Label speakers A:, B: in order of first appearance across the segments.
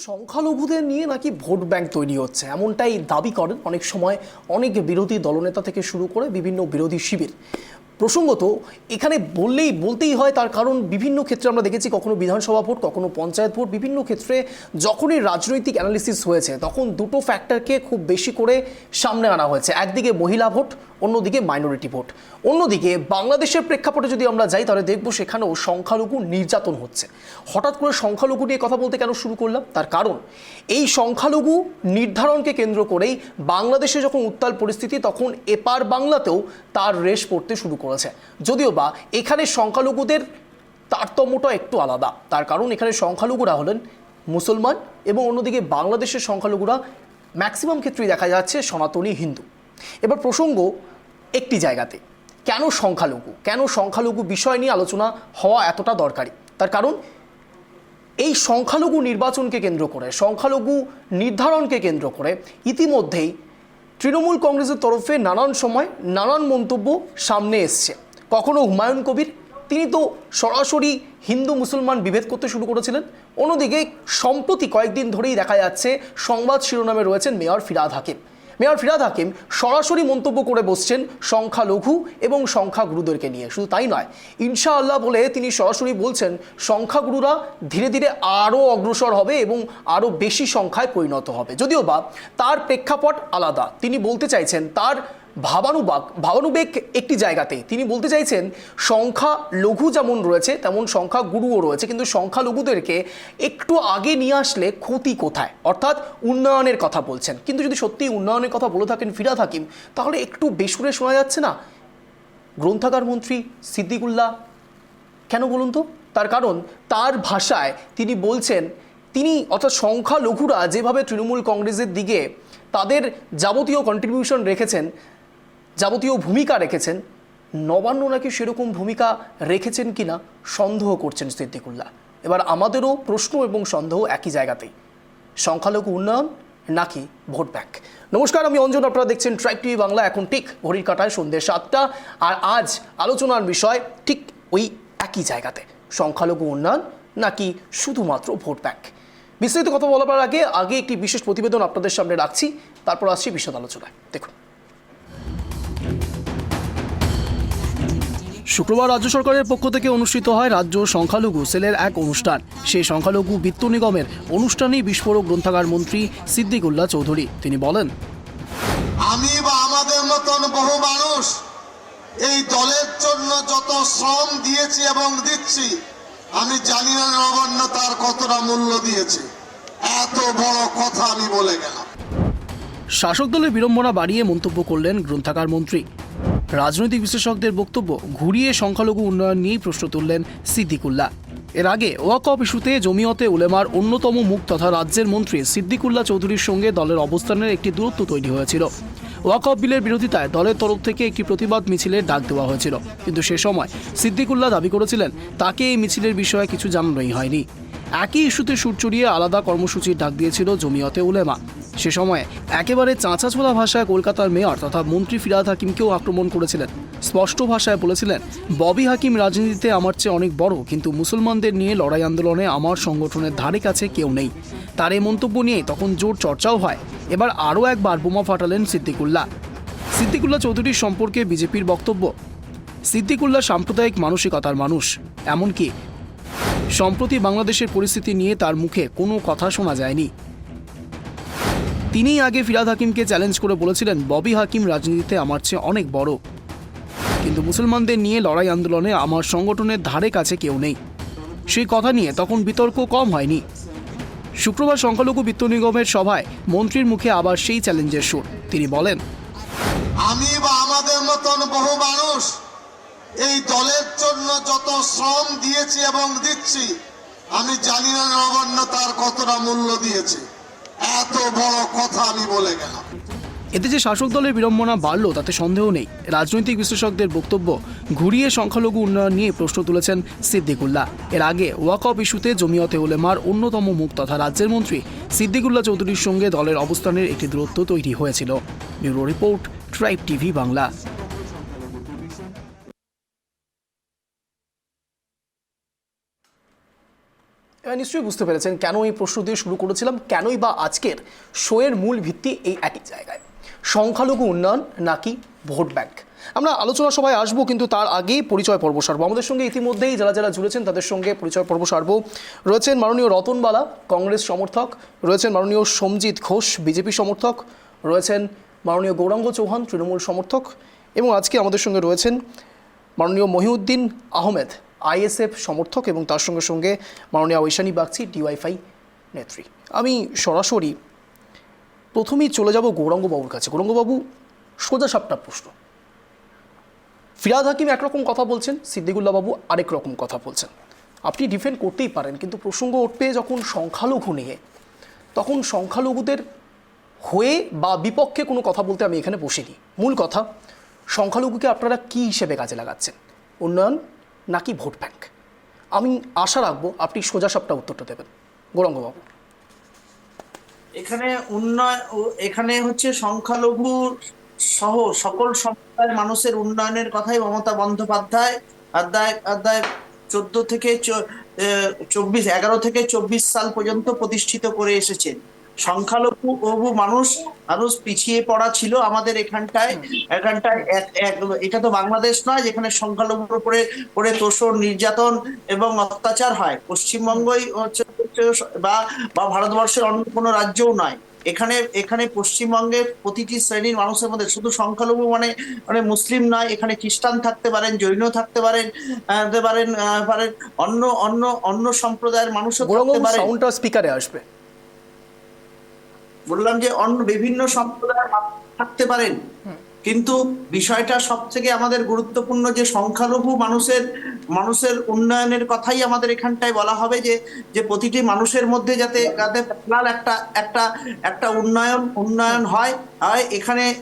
A: সংখ্যালঘুদের নিয়ে নাকি ভোট ব্যাংক তৈরি হচ্ছে এমনটাই দাবি করেন অনেক সময় অনেক বিরোধী দলনেতা থেকে শুরু করে বিভিন্ন বিরোধী শিবির। প্রসঙ্গত এখানে বলতেই হয়, তার কারণ বিভিন্ন ক্ষেত্রে আমরা দেখেছি কখনো বিধানসভা ভোট, কখনো পঞ্চায়েত ভোট, বিভিন্ন ক্ষেত্রে যখনই রাজনৈতিক অ্যানালিসিস হয়েছে তখন দুটো ফ্যাক্টরকে খুব বেশি করে সামনে আনা হয়েছে। একদিকে মহিলা ভোট, অন্যদিকে মাইনরিটি ভোট। অন্যদিকে বাংলাদেশের প্রেক্ষাপটে যদি আমরা যাই তাহলে দেখব সেখানেও সংখ্যালঘু নির্যাতন হচ্ছে। হঠাৎ করে সংখ্যালঘু নিয়ে কথা বলতে কেন শুরু করলাম, তার কারণ এই সংখ্যালঘু নির্ধারণকে কেন্দ্র করেই বাংলাদেশে যখন উত্তাল পরিস্থিতি তখন এপার বাংলাতেও তার রেশ পড়তে শুরু করেছে। যদিও বা এখানে সংখ্যালঘুদের তারতম্যটা একটু আলাদা, তার কারণ এখানে সংখ্যালঘুরা হলেন মুসলমান এবং অন্যদিকে বাংলাদেশের সংখ্যালঘুরা ম্যাক্সিমাম ক্ষেত্রেই দেখা যাচ্ছে সনাতনী হিন্দু। এবার প্রসঙ্গ একটি জায়গাতে, কেন সংখ্যালঘু বিষয় নিয়ে আলোচনা হওয়া এতটা দরকারি, তার কারণ এই সংখ্যালঘু নির্বাচনকে কেন্দ্র করে, সংখ্যালঘু নির্ধারণকে কেন্দ্র করে ইতিমধ্যেই তৃণমূল কংগ্রেসের তরফে নানান সময় নানান মন্তব্য সামনে এসছে। কখনো হুমায়ুন কবির, তিনি তো সরাসরি হিন্দু মুসলমান বিভেদ করতে শুরু করেছিলেন। অন্যদিকে সম্প্রতি কয়েকদিন ধরেই দেখা যাচ্ছে সংবাদ শিরোনামে রয়েছেন মেয়র ফিরহাদ হাকিম। মেয়র ফিরহাদ হাকিম সরাসরি মন্তব্য করে বসছেন সংখ্যালঘু এবং সংখ্যাগুরুদেরকে নিয়ে। শুধু তাই নয়, ইনশাআল্লাহ বলে তিনি সরাসরি বলছেন সংখ্যাগুরুরা ধীরে ধীরে আরও অগ্রসর হবে এবং আরও বেশি সংখ্যায় পরিণত হবে। যদিও বা তার প্রেক্ষাপট আলাদা, তিনি বলতে চাইছেন তার ভাবানুবেগ একটি জায়গাতে, তিনি বলতে চাইছেন সংখ্যালঘু যেমন রয়েছে তেমন সংখ্যাগুরুও রয়েছে, কিন্তু সংখ্যালঘুদেরকে একটু আগে নিয়ে আসলে ক্ষতি কোথায়, অর্থাৎ উন্নয়নের কথা বলছেন। কিন্তু যদি সত্যি উন্নয়নের কথা বলে থাকেন ফিরহাদ হাকিম, তাহলে একটু বেসুরে শোনা যাচ্ছে না গ্রন্থাগার মন্ত্রী সিদ্দিকুল্লাহ কেন বলুন তো? তার কারণ তার ভাষায় তিনি বলছেন, তিনি অর্থাৎ সংখ্যালঘুরা যেভাবে তৃণমূল কংগ্রেসের দিকে তাদের যাবতীয় কন্ট্রিবিউশন রেখেছেন, যাবতীয় ভূমিকা রেখেছেন, নবান্ন নাকি সেরকম ভূমিকা রেখেছেন কিনা সন্দেহ করছেন সিদ্দিকুল্লাহ। এবার আমাদেরও প্রশ্ন এবং সন্দেহ একই জায়গাতেই, সংখ্যালঘু উন্নয়ন নাকি ভোট ব্যাংক। নমস্কার, আমি অঞ্জন, আপনারা দেখছেন ট্রাইব টিভি বাংলা। এখন ঠিক ঘড়ির কাঁটায় সন্ধ্যে 7টা, আর আজ আলোচনার বিষয় ঠিক ওই একই জায়গাতে, সংখ্যালঘু উন্নয়ন নাকি শুধুমাত্র ভোট ব্যাংক। বিস্তারিত কথা বলার আগে একটি বিশেষ প্রতিবেদন আপনাদের সামনে রাখছি, তারপর আসছি বিশদ আলোচনায়। দেখুন, শুক্রবার রাজ্য সরকারের পক্ষ থেকে অনুষ্ঠিত হয় রাজ্য সংখ্যালঘু সেলের এক অনুষ্ঠান। সেই সংখ্যালঘু বিত্ত নিগমের অনুষ্ঠানেই বিস্ফোরক গ্রন্থাগার মন্ত্রী সিদ্দিকুল্লাহ চৌধুরী। তিনি বলেন,
B: আমি বা আমাদের মতন বহু মানুষ এই দলের জন্য যত শ্রম দিয়েছি এবং দিচ্ছি, আমি জানি না নবান্ন তার কতটা মূল্য দিয়েছে। এত বড় কথা আমি বলে গেলাম।
A: শাসক দলের বিড়ম্বনা বাড়িয়ে মন্তব্য করলেন গ্রন্থাগার মন্ত্রী। রাজনৈতিক বিশ্লেষকদের বক্তব্য ঘুরিয়ে সংখ্যালঘু উন্নয়ন নিয়েই প্রশ্ন তুললেন সিদ্দিকুল্লাহ। এর আগে ওয়াকফ ইস্যুতে জমিয়তে উলেমার অন্যতম মুখ তথা রাজ্যের মন্ত্রী সিদ্দিকুল্লাহ চৌধুরীর সঙ্গে দলের অবস্থানের একটি দূরত্ব তৈরি হয়েছিল। ওয়াকফ বিলের বিরোধিতায় দলের তরফ থেকে একটি প্রতিবাদ মিছিলের ডাক দেওয়া হয়েছিল, কিন্তু সে সময় সিদ্দিকুল্লাহ দাবি করেছিলেন তাকে এই মিছিলের বিষয়ে কিছু জানানোই হয়নি। একই ইস্যুতে সুর চড়িয়ে আলাদা কর্মসূচির ডাক দিয়েছিল জমিয়তে উলেমা। সে সময় একেবারে চাঁচাছোলা ভাষায় কলকাতার মেয়র তথা মন্ত্রী ফিরহাদ হাকিমকেও আক্রমণ করেছিলেন। স্পষ্ট ভাষায় বলেছিলেন, ববি হাকিম রাজনীতিতে আমার চেয়ে অনেক বড়, কিন্তু মুসলমানদের নিয়ে লড়াই আন্দোলনে আমার সংগঠনের ধারে কাছে কেউ নেই। তার এই মন্তব্য নিয়ে তখন জোর চর্চাও হয়। এবার আরও একবার বোমা ফাটালেন সিদ্দিকুল্লাহ। সিদ্দিকুল্লাহ চৌধুরীর সম্পর্কে বিজেপির বক্তব্য, সিদ্দিকুল্লাহ সাম্প্রদায়িক মানসিকতার মানুষ। এমনকি সম্প্রতি বাংলাদেশের পরিস্থিতি নিয়ে তার মুখে কোনো কথা শোনা যায়নি। তিনিই আগে ফিরহাদ হাকিমকে চ্যালেঞ্জ করে বলেছিলেন, ববি হাকিম রাজনীতিতে আমার চেয়ে অনেক বড়, কিন্তু মুসলমানদের নিয়ে লড়াই আন্দোলনে আমার সংগঠনের ধারে কাছে কেউ নেই। সেই কথা নিয়ে তখন বিতর্ক কম হয়নি। শুক্রবার সংখ্যালঘু বিত্ত নিগমের সভায় মন্ত্রীর মুখে আবার সেই চ্যালেঞ্জের সুর। তিনি বলেন,
B: আমি বা আমাদের মতন বহু মানুষ এই দলের জন্য যত শ্রম দিয়েছি এবং দিচ্ছি, আমি জানি না নবান্ন তার কতটা মূল্য দিয়েছে। এত বড় কথা আমি বলে গেলাম।
A: এতে যে শাসক দলের বিড়ম্বনা বাড়ল তাতে সন্দেহ নেই। রাজনৈতিক বিশ্লেষকদের বক্তব্য ঘুরিয়ে সংখ্যালঘু উন্নয়ন নিয়ে প্রশ্ন তুলেছেন সিদ্দিকুল্লাহ। এর আগে ওয়াকফ ইস্যুতে জমিয়তে উলেমার অন্যতম মুখ তথা রাজ্যের মন্ত্রী সিদ্দিকুল্লাহ চৌধুরীর সঙ্গে দলের অবস্থানের একটি দূরত্ব তৈরি হয়েছিল। Bureau report, tribe TV Bangla. নিশ্চয়ই বুঝতে পেরেছেন কেন এই প্রশ্ন দিয়ে শুরু করেছিলাম, কেনই বা আজকের শোয়ের মূল ভিত্তি এই একই জায়গায়, সংখ্যালঘু উন্নয়ন নাকি ভোট ব্যাংক। আমরা আলোচনা সভায় আসবো, কিন্তু তার আগেই পরিচয় পর্ব সারবো। আমাদের সঙ্গে ইতিমধ্যেই যারা যারা জুড়েছেন তাদের সঙ্গে পরিচয় পর্ব সারবো। রয়েছেন মাননীয় রতনবালা, কংগ্রেস সমর্থক, রয়েছেন মাননীয় সমজিৎ ঘোষ, বিজেপি সমর্থক, রয়েছেন মাননীয় গৌরাঙ্গ চৌহান, তৃণমূল সমর্থক, এবং আজকে আমাদের সঙ্গে রয়েছেন মাননীয় মহিউদ্দিন আহমেদ, আইএসএফ সমর্থক, এবং তার সঙ্গে সঙ্গে মাননীয় ঐশানী বাগচি, ডিওয়াইফাই নেত্রী। আমি সরাসরি প্রথমেই চলে যাব গৌরাঙ্গবাবুর কাছে। গৌরাঙ্গবাবু, সোজা সাপটা প্রশ্ন। ফিরহাদ হাকিম একরকম কথা বলছেন, সিদ্দিকুল্লাহ বাবু আরেক রকম কথা বলছেন। আপনি ডিফেন্ড করতেই পারেন, কিন্তু প্রসঙ্গ উঠবে যখন সংখ্যালঘু নিয়ে, তখন সংখ্যালঘুদের হয়ে বা বিপক্ষে কোনো কথা বলতে আমি এখানে বসিনি। মূল কথা, সংখ্যালঘুকে আপনারা কী হিসেবে কাজে লাগাচ্ছেন, উন্নয়ন নাকি ভোট ব্যাংক? আমি আশা রাখবো আপনি সোজা সাপটা উত্তরটা দেবেন। গৌরাঙ্গবাবু,
C: এখানে এখানে হচ্ছে সংখ্যালঘু সহ সকল সম্প্রদায়ের মানুষের উন্নয়নের কথাই মমতা বন্দ্যোপাধ্যায় অধ্যায় 11 থেকে 24 সাল পর্যন্ত প্রতিষ্ঠিত করে এসেছেন। সংখ্যালঘু মানুষ পিছিয়ে পড়া ছিল আমাদের এখানটায়। এটা তো বাংলাদেশ নয় যেখানে সংখ্যালঘুর উপরে তোষণ, নির্যাতন এবং অত্যাচার হয়। পশ্চিমবঙ্গই হচ্ছে বা ভারতবর্ষের অন্য কোনো রাজ্যও নয়। এখানে পশ্চিমবঙ্গের প্রতিটি শ্রেণীর মানুষের মধ্যে শুধু সংখ্যালঘু মানে মুসলিম নয়, এখানে খ্রিস্টান থাকতে পারেন, জৈন থাকতে পারেন, অন্য সম্প্রদায়ের মানুষও থাকতে পারেন।
A: সাউন্ডটা স্পিকারে আসবে।
C: বললাম যে বিভিন্ন সম্প্রদায়ের মানুষ থাকতে পারেন, কিন্তু বিষয়টা সব থেকে আমাদের গুরুত্বপূর্ণ যে সংখ্যালঘু মানুষের উন্নয়নের কথাই আমাদের এখানটায় বলা হবে, যে প্রতিটি মানুষের মধ্যে যাতে একটা উন্নয়ন হয়।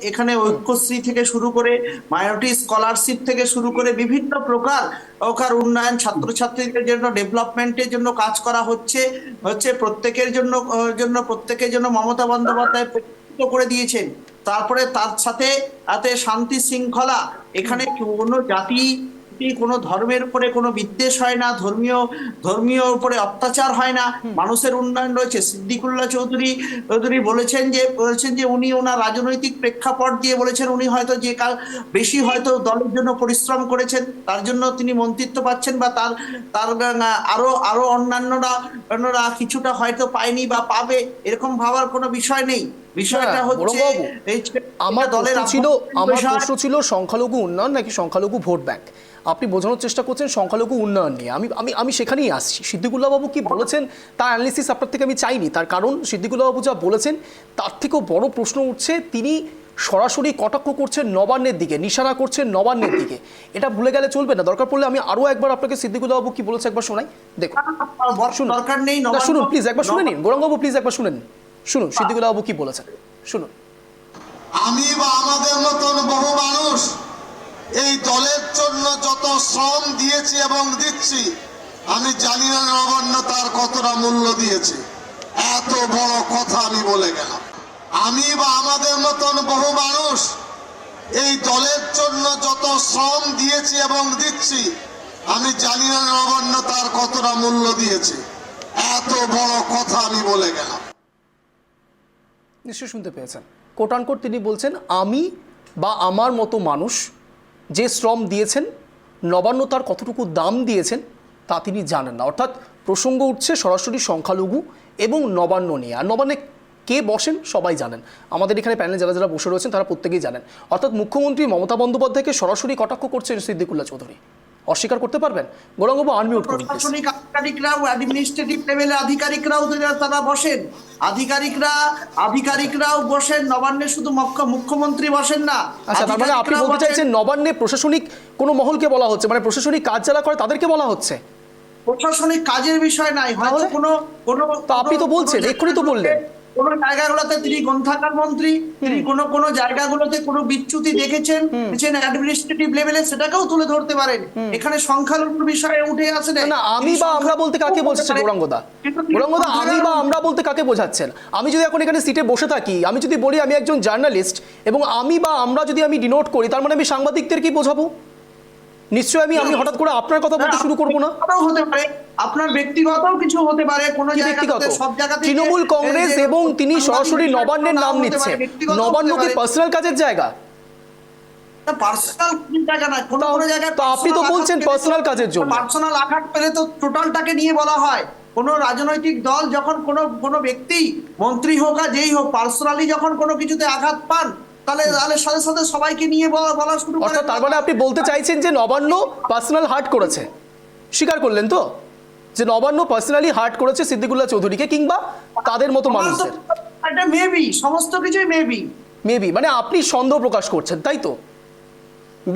C: এখানে ঐক্যশ্রী থেকে শুরু করে মাইনরিটি স্কলারশিপ থেকে শুরু করে বিভিন্ন প্রকার উন্নয়ন, ছাত্রছাত্রীদের জন্য ডেভেলপমেন্টের জন্য কাজ করা হচ্ছে প্রত্যেকের জন্য মমতা বন্দ্যোপাধ্যায় করে দিয়েছেন। তারপরে তার সাথে শান্তি শৃঙ্খলা, এখানে কোনো জাতি, কোনো ধর্মের উপরে কোনো বিদ্বেষ হয় না, ধর্মীয় উপরে অত্যাচার হয় না, মানুষের উন্নয়ন রয়েছে। সিদ্দিকুল্লাহ চৌধুরী বলেছেন যে উনি ওনার রাজনৈতিক প্রেক্ষাপট দিয়ে বলেছেন, উনি হয়তো বেশি হয়তো দলের জন্য পরিশ্রম করেছেন, তার জন্য তিনি মন্ত্রিত্ব পাচ্ছেন, বা তার আরো অন্যান্যরা কিছুটা হয়তো পায়নি বা পাবে, এরকম ভাবার কোনো বিষয় নেই। বিষয়টা হচ্ছে
A: আমার প্রশ্ন ছিল সংখ্যালঘু উন্নয়ন নাকি সংখ্যালঘু ভোট ব্যাংক। আপনি বোঝানোর চেষ্টা করছেন সংখ্যালঘু উন্নয়ন নিয়ে। আমি সেখানেই আসছি। সিদ্দিকুল্লাহ বাবু কি বলেছেন তার অ্যানালিসিস আপনার থেকে আমি চাইনি, তার কারণ সিদ্দিকুল্লাহ বাবু যা বলেছেন তার থেকেও বড় প্রশ্ন উঠছে, তিনি সরাসরি কটাক্ষ করছেন নবান্নের দিকে, নিশানা করছেন নবান্নের দিকে। এটা ভুলে গেলে চলবে না। দরকার পড়লে আমি আরো একবার আপনাকে সিদ্দিকুল্লাহ বাবু কি বলেছে একবার শোনাই। দেখুন,
C: দরকার নেই,
A: শুনুন প্লিজ, একবার শুনে নিন। গৌরাঙ্গবাবু প্লিজ একবার শুনে নিন, শুনুন সিদ্দিকুল্লাহ বাবু কি বলেছেন, শুনুন।
B: আমি বা আমাদের মতন বহু মানুষ এই দলের জন্য যত শ্রম দিয়েছি এবং দিচ্ছি, আমি জানি না নবান্ন তার কতটা মূল্য দিয়েছে। এত বড় কথা আমি বলে গেলাম। আমি বা আমাদের মতন বহু মানুষ এই দলের জন্য যত শ্রম দিয়েছি এবং দিচ্ছি, আমি জানি না নবান্ন তার কতটা মূল্য দিয়েছে। এত বড় কথা আমি বলে গেলাম।
A: নিশ্চয়ই শুনতে পেয়েছেন। কোটানকোট তিনি বলছেন, আমি বা আমার মতো মানুষ যে শ্রম দিয়েছেন, নবান্ন তার কতটুকু দাম দিয়েছেন তা তিনি জানেন না। অর্থাৎ প্রসঙ্গ উঠছে সরাসরি সংখ্যালঘু এবং নবান্ন নিয়ে। আর নবান্নে কে বসেন সবাই জানেন, আমাদের এখানে প্যানেলে যারা যারা বসে রয়েছেন তারা প্রত্যেকেই জানেন। অর্থাৎ মুখ্যমন্ত্রী মমতা বন্দ্যোপাধ্যায়কে সরাসরি কটাক্ষ করছেন সিদ্দিকুল্লাহ চৌধুরী। অস্বীকার করতে পারবেন? গৌরাঙ্গবাবু আনমিউট করুন।
C: প্রশাসনিক আধিকারিকরাও, অ্যাডমিনিস্ট্রেটিভ লেভেলের আধিকারিকরাও তারা বসেন, আধিকারিকরাও বসেন নবান্নে, শুধু মুখ্যমন্ত্রী বসেন না।
A: আচ্ছা, তার মানে আপনি বলতে চাইছেন নবান্নে প্রশাসনিক কোনো মহলকে বলা হচ্ছে, মানে প্রশাসনিক কাজ যারা করে তাদেরকে বলা হচ্ছে?
C: প্রশাসনিক কাজের বিষয় নাই, হয়তো কোনো
A: তো আপনি তো বলছেন, এক্ষুনি তো বললেন
C: কোনো জায়গাগুলোতে তিনি গ্রন্থাগার মন্ত্রী, তিনি কোনো জায়গাগুলোতে কোনো বিচ্যুতি দেখেছেন অ্যাডমিনিস্ট্রেটিভ লেভেলে, সেটাকেও তুলে ধরতে পারেন। এখানে সংখ্যালঘুর বিষয়ে উঠে আসে
A: না। আমি বা আমরা বলতে কাকে বোঝাচ্ছেন গৌরাঙ্গদা? আমি বা আমরা বলতে কাকে বোঝাচ্ছেন? আমি যদি এখন এখানে সিটে বসে থাকি, আমি যদি বলি আমি একজন জার্নালিস্ট, এবং আমি বা আমরা যদি আমি ডিনোট করি, তার মানে আমি সাংবাদিকদের কি বোঝাবো? নিশ্চয়ই আমি হঠাৎ করে আপনার কথা বলতে শুরু করবো না।
C: ব্যক্তিগতও হতে পারে, আপনার ব্যক্তিগতও কিছু হতে পারে, কোনো
A: কি
C: জায়গাতে
A: ব্যক্তিগত?
C: সব জায়গাতে
A: তৃণমূল কংগ্রেস এবং তিনি সরাসরি নবান্নের নাম নিচ্ছে, নবান্ন কি পার্সোনাল কাজের জায়গা?
C: পার্সোনাল জায়গা না, কোনো কোনো জায়গায়
A: তো আপনি তো বলছেন personal কাজের জন্য।
C: পার্সোনাল আঘাত পেলে তো টোটালটাকে নিয়ে বলা হয়। কোনো রাজনৈতিক দল যখন কোনো ব্যক্তি, মন্ত্রী হোক আর যেই হোক, পার্সোনালি যখন কোনো কিছুতে আঘাত পান, তাহলে সাথে সাথে সবাইকে নিয়ে বলা শুরু করে।
A: অর্থাৎ তার মানে আপনি বলতে চাইছেন যে নবান্ন পার্সোনাল হার্ট করেছে, স্বীকার করলেন তো যে নবান্ন পার্সোনালি হার্ট করেছে সিদ্দিকুল্লাহ চৌধুরীকে কিংবা তাদের মতো মানুষদের?
C: এটা মেবি, সমস্ত কিছুই
A: মেবি, মানে আপনি সন্দেহ প্রকাশ করছেন, তাই তো?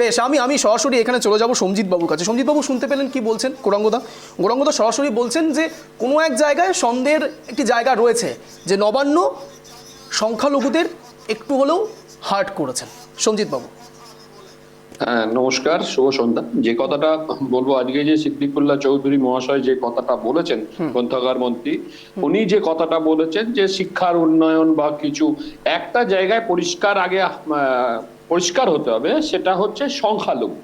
A: বেশ, আমি সরাসরি এখানে চলে যাব সঞ্জিত বাবুর কাছে। সঞ্জিত বাবু শুনতে পেলেন কি বলছেন গৌরাঙ্গদা সরাসরি বলছেন যে কোনো এক জায়গায় সন্দেহের একটি জায়গা রয়েছে যে নবান্ন সংখ্যালঘুদের একটু হলেও হার্ট করেছেন। সঞ্জিত বাবু।
D: হ্যাঁ, নমস্কার, শুভ সন্ধ্যা। যে কথাটা বলবো আজকে, যে সিদ্দিকুল্লাহ চৌধুরী মহাশয় যে কথাটা বলেছেন, গ্রন্থাগার মন্ত্রী, উনি যে কথাটা বলেছেন যে শিক্ষার উন্নয়ন বা কিছু একটা জায়গায় পরিষ্কার হতে হবে, সেটা হচ্ছে সংখ্যালঘু।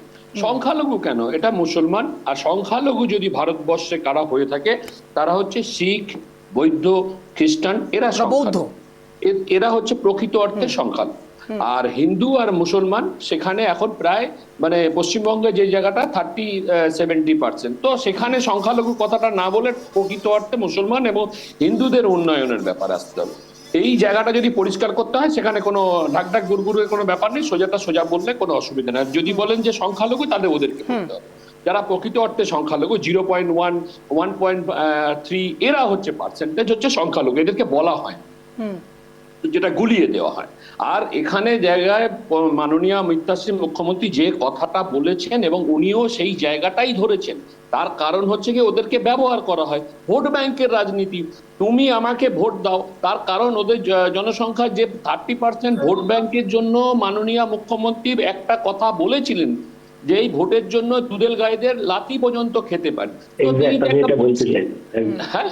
D: সংখ্যালঘু কেন? এটা মুসলমান। আর সংখ্যালঘু যদি ভারতবর্ষে কারা হয়ে থাকে, তারা হচ্ছে শিখ, বৌদ্ধ, খ্রিস্টান, এরা
A: বৌদ্ধ,
D: এরা হচ্ছে প্রকৃত অর্থে সংখ্যালঘু। আর হিন্দু আর মুসলমান সেখানে এখন প্রায়, মানে পশ্চিমবঙ্গে যে জায়গাটা 30-70%, তো সেখানে সংখ্যালঘু কথাটা না বলে প্রকৃত অর্থে মুসলমান এবং হিন্দুদের উন্নয়নের ব্যাপার আসতে হবে। এই জায়গাটা যদি পরিষ্কার করতে হয়, সেখানে কোনো ঢাক গুড়গুড়ের কোনো ব্যাপার নেই, সোজা বললে কোনো অসুবিধা নেই। যদি বলেন যে সংখ্যালঘু, তাহলে ওদেরকে বলতে হবে। যারা প্রকৃত অর্থে সংখ্যালঘু 0.1, 1.3 এরা হচ্ছে পার্সেন্টেজ, হচ্ছে সংখ্যালঘু, এদেরকে বলা হয়, যেটা গুলিয়ে দেওয়া হয়। আর এখানে জায়গায় মাননীয় মিত্তাশ্রী মুখ্যমন্ত্রী যে কথাটা বলেছেন এবং উনিও সেই জায়গাটাই ধরেছেন, তার কারণ হচ্ছে কি ওদেরকে ব্যবহার করা হয়, ভোট ব্যাংকের রাজনীতি। তুমি আমাকে ভোট দাও, তার কারণ ওদের জনসংখ্যার যে 30% ভোট ব্যাংকের জন্য মাননীয় মুখ্যমন্ত্রী একটা কথা বলেছিলেন যে এই ভোটের জন্য দুধেল গাইদের লাতি পর্যন্ত খেতে পারে। হ্যাঁ,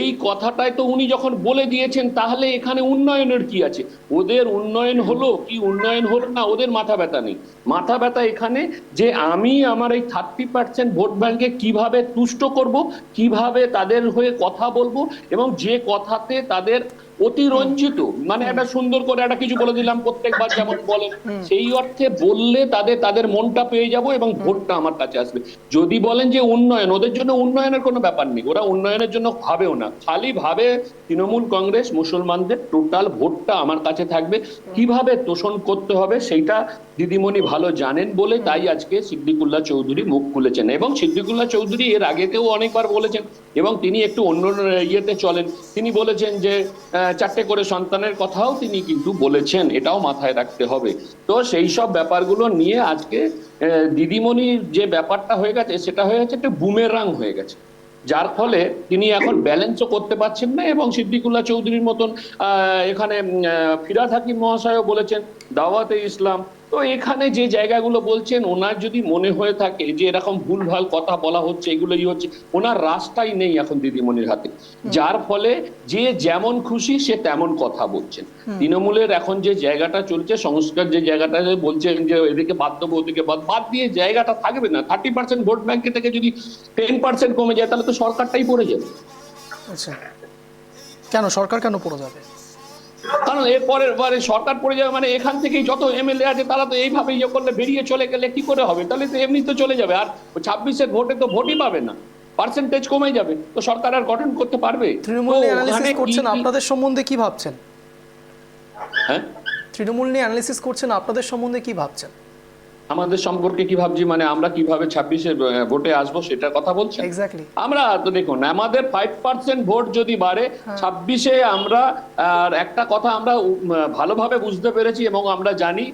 D: এই কথাটাই তো উনি যখন বলে দিয়েছেন, তাহলে এখানে উন্নয়নের কি আছে? ওদের উন্নয়ন হলো কি উন্নয়ন হলো না, ওদের মাথা ব্যথা নেই। মাথা ব্যথা এখানে যে আমি আমার এই 30% ভোট ব্যাংকে কিভাবে তুষ্ট করব, কিভাবে তাদের হয়ে কথা বলবো, এবং যে কথাতে তাদের অতিরঞ্জিত, মানে একটা সুন্দর করে একটা কিছু বলে দিলাম প্রত্যেকবার যেমন বলেন, সেই অর্থে বললে তাদের মনটা পেয়ে যাব এবং ভোটটা আমার কাছে আসবে। যদি বলেন যে উন্নয়ন, ওদের জন্য উন্নয়নের কোনো ব্যাপার নেই, ওরা উন্নয়নের জন্য ভাবেও না, খালি ভাবে তৃণমূল কংগ্রেস মুসলমানদের টোটাল ভোটটা আমার কাছে থাকবে, কিভাবে তোষণ করতে হবে সেইটা দিদিমণি ভালো জানেন বলে তাই আজকে সিদ্দিকুল্লাহ চৌধুরী মুখ খুলেছেন। এবং সিদ্দিকুল্লাহ চৌধুরী এর আগেতেও অনেকবার বলেছেন, এবং তিনি একটু অন্য ইয়েতে চলেন। তিনি বলেছেন যে 4টে করে সন্তানের কথাও তিনি কিন্তু বলেছেন, এটাও মাথায় রাখতে হবে। তো সেই সব ব্যাপারগুলো নিয়ে আজকে দিদিমণির যে ব্যাপারটা হয়ে গেছে, সেটা হয়ে গেছে একটা বুমেরাং হয়ে গেছে, যার ফলে তিনি এখন ব্যালেন্সও করতে পারছেন না। এবং সিদ্দিকুল্লাহ চৌধুরীর মতন এখানে ফিরহাদ হাকিম মহাশয়ও বলেছেন দাওয়াতে ইসলাম। তো এখানে যে জায়গাগুলো বলছেন, ওনার যদি মনে হয়ে থাকে যে এরকম ভুলভাল কথা বলা হচ্ছে, এগুলোই হচ্ছে, ওনার রাস্তাই নেই এখন দিদিমণির হাতে, যার ফলে যে যেমন খুশি সে তেমন কথা বলছেন। তৃণমূলের এখন যে জায়গাটা চলছে, সংস্কার যে জায়গাটা বলছেন যে এদিকে বাদ দেবো, ওদিকে বাদ দিয়ে জায়গাটা থাকবে না। 30% ভোট ব্যাংকে থেকে যদি 10% কমে যায়, তাহলে তো সরকারটাই পড়ে যাবে।
A: আচ্ছা, কেন সরকার কেন পড়ে যাবে?
D: কারণ এরপরের বারে সরকার পড়ে যাবে, মানে এখান থেকেই যত এমএলএ আছে তারা তো এইভাবে ইয়ে করলে, বেরিয়ে চলে গেলে কি করে হবে? তাহলে তো এমনি তো চলে যাবে, আর 26-এর ভোটে তো ভোটই পাবে না, পার্সেন্টেজ কমে যাবে, তো সরকার আর গঠন করতে পারবে?
A: তৃণমূল নিয়ে অ্যানালিসিস করছেন, আপনাদের সম্বন্ধে কি ভাবছেন?
D: হ্যাঁ,
A: তৃণমূল নিয়ে অ্যানালিসিস করছেন, আপনাদের সম্বন্ধে কি ভাবছেন?
D: আমাদের সম্পর্কে কি ভাবছি মানে আমরা কিভাবে 26-এর ভোটে আসবো সেটার কথা বলছেন?
A: এক্স্যাক্টলি।
D: আমরা তো দেখুন, আমাদের 5% ভোট যদি বাড়ে 26-এ, আমরা আর একটা কথা আমরা ভালোভাবে বুঝতে পেরেছি এবং আমরা জানি,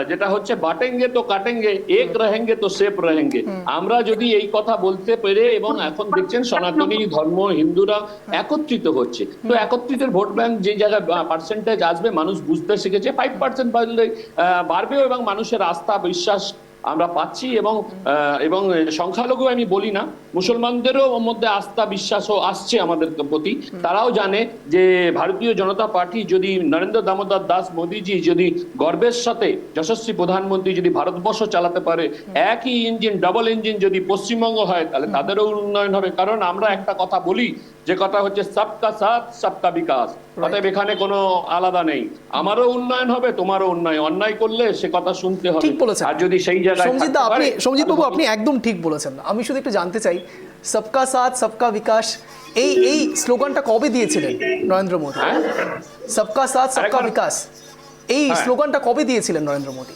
D: যেটা হচ্ছে বাটেঙ্গে তো কাটেঙ্গে, এক রহেঙ্গে তো সেফ রহেঙ্গে। আমরা যদি এই কথা বলতে পেরে, এবং এখন দেখছেন সনাতনী ধর্ম হিন্দুরা একত্রিত হচ্ছে, তো একত্রিতের ভোট ব্যাংক যে জায়গায় পার্সেন্টেজ আসবে, মানুষ বুঝতে শিখেছে 5% বাড়লে বাড়বেও, এবং মানুষের আস্থা বিশ্বাস আমরা পাচ্ছি, এবং সংখ্যালঘু আমি বলি না, মুসলমানদেরও মধ্যে আস্থা বিশ্বাসও আসছে আমাদের প্রতি। তারাও জানে যে ভারতীয় জনতা পার্টি যদি নরেন্দ্র দামোদর দাস মোদীজি যদি গর্বের সাথে যশস্বী প্রধানমন্ত্রী যদি ভারতবর্ষ চালাতে পারে, একই ইঞ্জিন ডাবল ইঞ্জিন যদি পশ্চিমবঙ্গ হয়, তাহলে তাদেরও উন্নয়ন হবে। কারণ আমরা একটা কথা বলি, যে কথা হচ্ছে সবকা সাথ সবকা বিকাশ, অতএব এখানে কোনো আলাদা নেই। আমারও উন্নয়ন হবে, তোমারও উন্নয়ন। অন্যায় করলে সে কথা শুনতে হবে।
A: ঠিক বলেছেন।
D: আর যদি সেই জায়গায়
A: সঞ্জিত বাবু আপনি একদম ঠিক বলেছেন। আমি শুধু একটু জানতে চাই, সবকা সাথ সবকা বিকাশ এই স্লোগানটা কবে দিয়েছিলেন নরেন্দ্র মোদী? সবকা সাথ সবকা বিকাশ এই স্লোগানটা কবে দিয়েছিলেন নরেন্দ্র মোদী?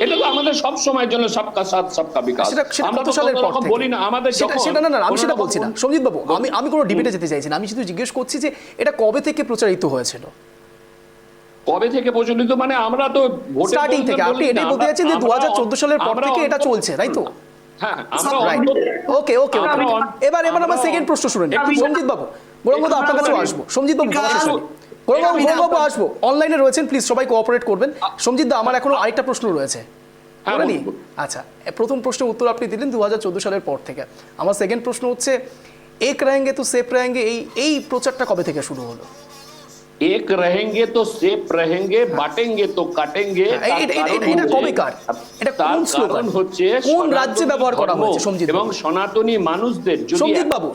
D: এটা তো আমাদের সব সময়ের জন্য সবকা সাথ সবকা বিকাশ।
A: আমরা তো সালের পর থেকে
D: বলি না আমাদের
A: সেটা না, আমি সেটা বলছি না সঞ্জিত বাবু, আমি কোনো ডিবেটে যেতে চাইছি না। আমি শুধু জিজ্ঞেস করছি যে এটা কবে থেকে প্রচারিত হয়েছিল?
D: কবে থেকে প্রচলিত মানে আমরা তো
A: স্টার্টিং থেকে, আপনি এটাই বলতে চাইছেন যে 2014 সালের পর থেকে এটা চলছে, তাই তো?
D: হ্যাঁ,
A: ওকে এবার আমার সেকেন্ড প্রশ্ন শুনেন সঞ্জিত বাবু। গৌরঙ্গদা আপনার কাছে আসবো। সঞ্জিত বাবু গৌরঙ্গবাবু আসবো, অনলাইনে রয়েছেন, প্লিজ সবাই কোঅপারেট করবেন। সঞ্জিত দা, আমার এখনো আরেকটা প্রশ্ন রয়েছে। আচ্ছা, প্রথম প্রশ্নের উত্তর আপনি দিলেন 2014 সালের পর থেকে। আমার সেকেন্ড প্রশ্ন হচ্ছে, এক রহেঙ্গে তো সেফ রহেঙ্গে এই প্রচারটা কবে থেকে শুরু হলো?
D: এক রহেঙ্গে তো সেফ রহেঙ্গে, বাটেঙ্গে তো কাটেঙ্গে,
A: এটা কবেকার? এটা কোন স্লোগান হচ্ছে, কোন রাজ্যে ব্যবহার করা হয়েছে? সঞ্জিত
D: এবং সনাতনী মানুষদের যদি
A: সঞ্জিত বাবু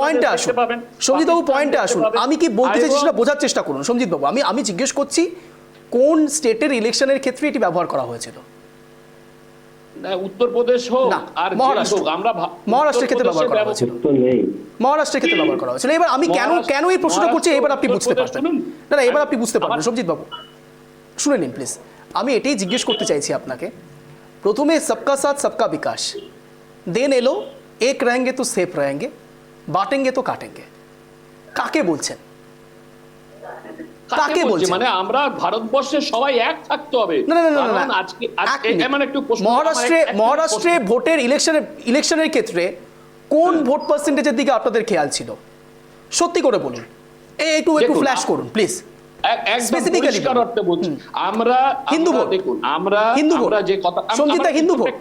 A: পয়েন্টে আসুন। সঞ্জিত বাবু পয়েন্টে আসুন। আমি কি বলতে চাইছি সেটা বোঝার চেষ্টা করুন সঞ্জিত বাবু। আমি জিজ্ঞেস করছি কোন স্টেটের ইলেকশনের ক্ষেত্রে এটি ব্যবহার করা হয়েছিল?
D: উত্তরপ্রদেশ হোক আর আমরা
A: মহারাষ্ট্রের ক্ষেত্রে ব্যবহার করা হয়েছিল। মহারাষ্ট্রের ক্ষেত্রে ব্যবহার করা হয়েছিল। এবার আমি কেন এই প্রশ্নটা করছি এবার আপনি বুঝতে পারবেন। না, এবার আপনি বুঝতে পারবেন সঞ্জিত বাবু, শুনে নিন প্লিজ। আমি এটাই জিজ্ঞেস করতে চাইছি আপনাকে। প্রথমে সবকা সাথ সবকা বিকাশ, দেন এলো এক রহেঙ্গে তো সেফ রহেঙ্গে, বাটেঙ্গে তো কাটেঙ্গে। কাকে বলছেন? কাকে বলছেন?
D: মানে আমরা ভারতবর্ষের সবাই এক থাকতে হবে।
A: না, আজকে এমন একটু মহারাষ্ট্রে ভোটের ইলেকশনের ক্ষেত্রে কোন ভোট পার্সেন্টেজের দিকে আপনাদের খেয়াল ছিল? সত্যি করে বলুন, একটু ফ্ল্যাশ করুন প্লিজ।
D: স্পেসিফিক্যালি বলছি, আমরা
A: হিন্দু ভোট,
D: দেখুন আমরা যে কথা
A: সঞ্জিতা হিন্দু ভোট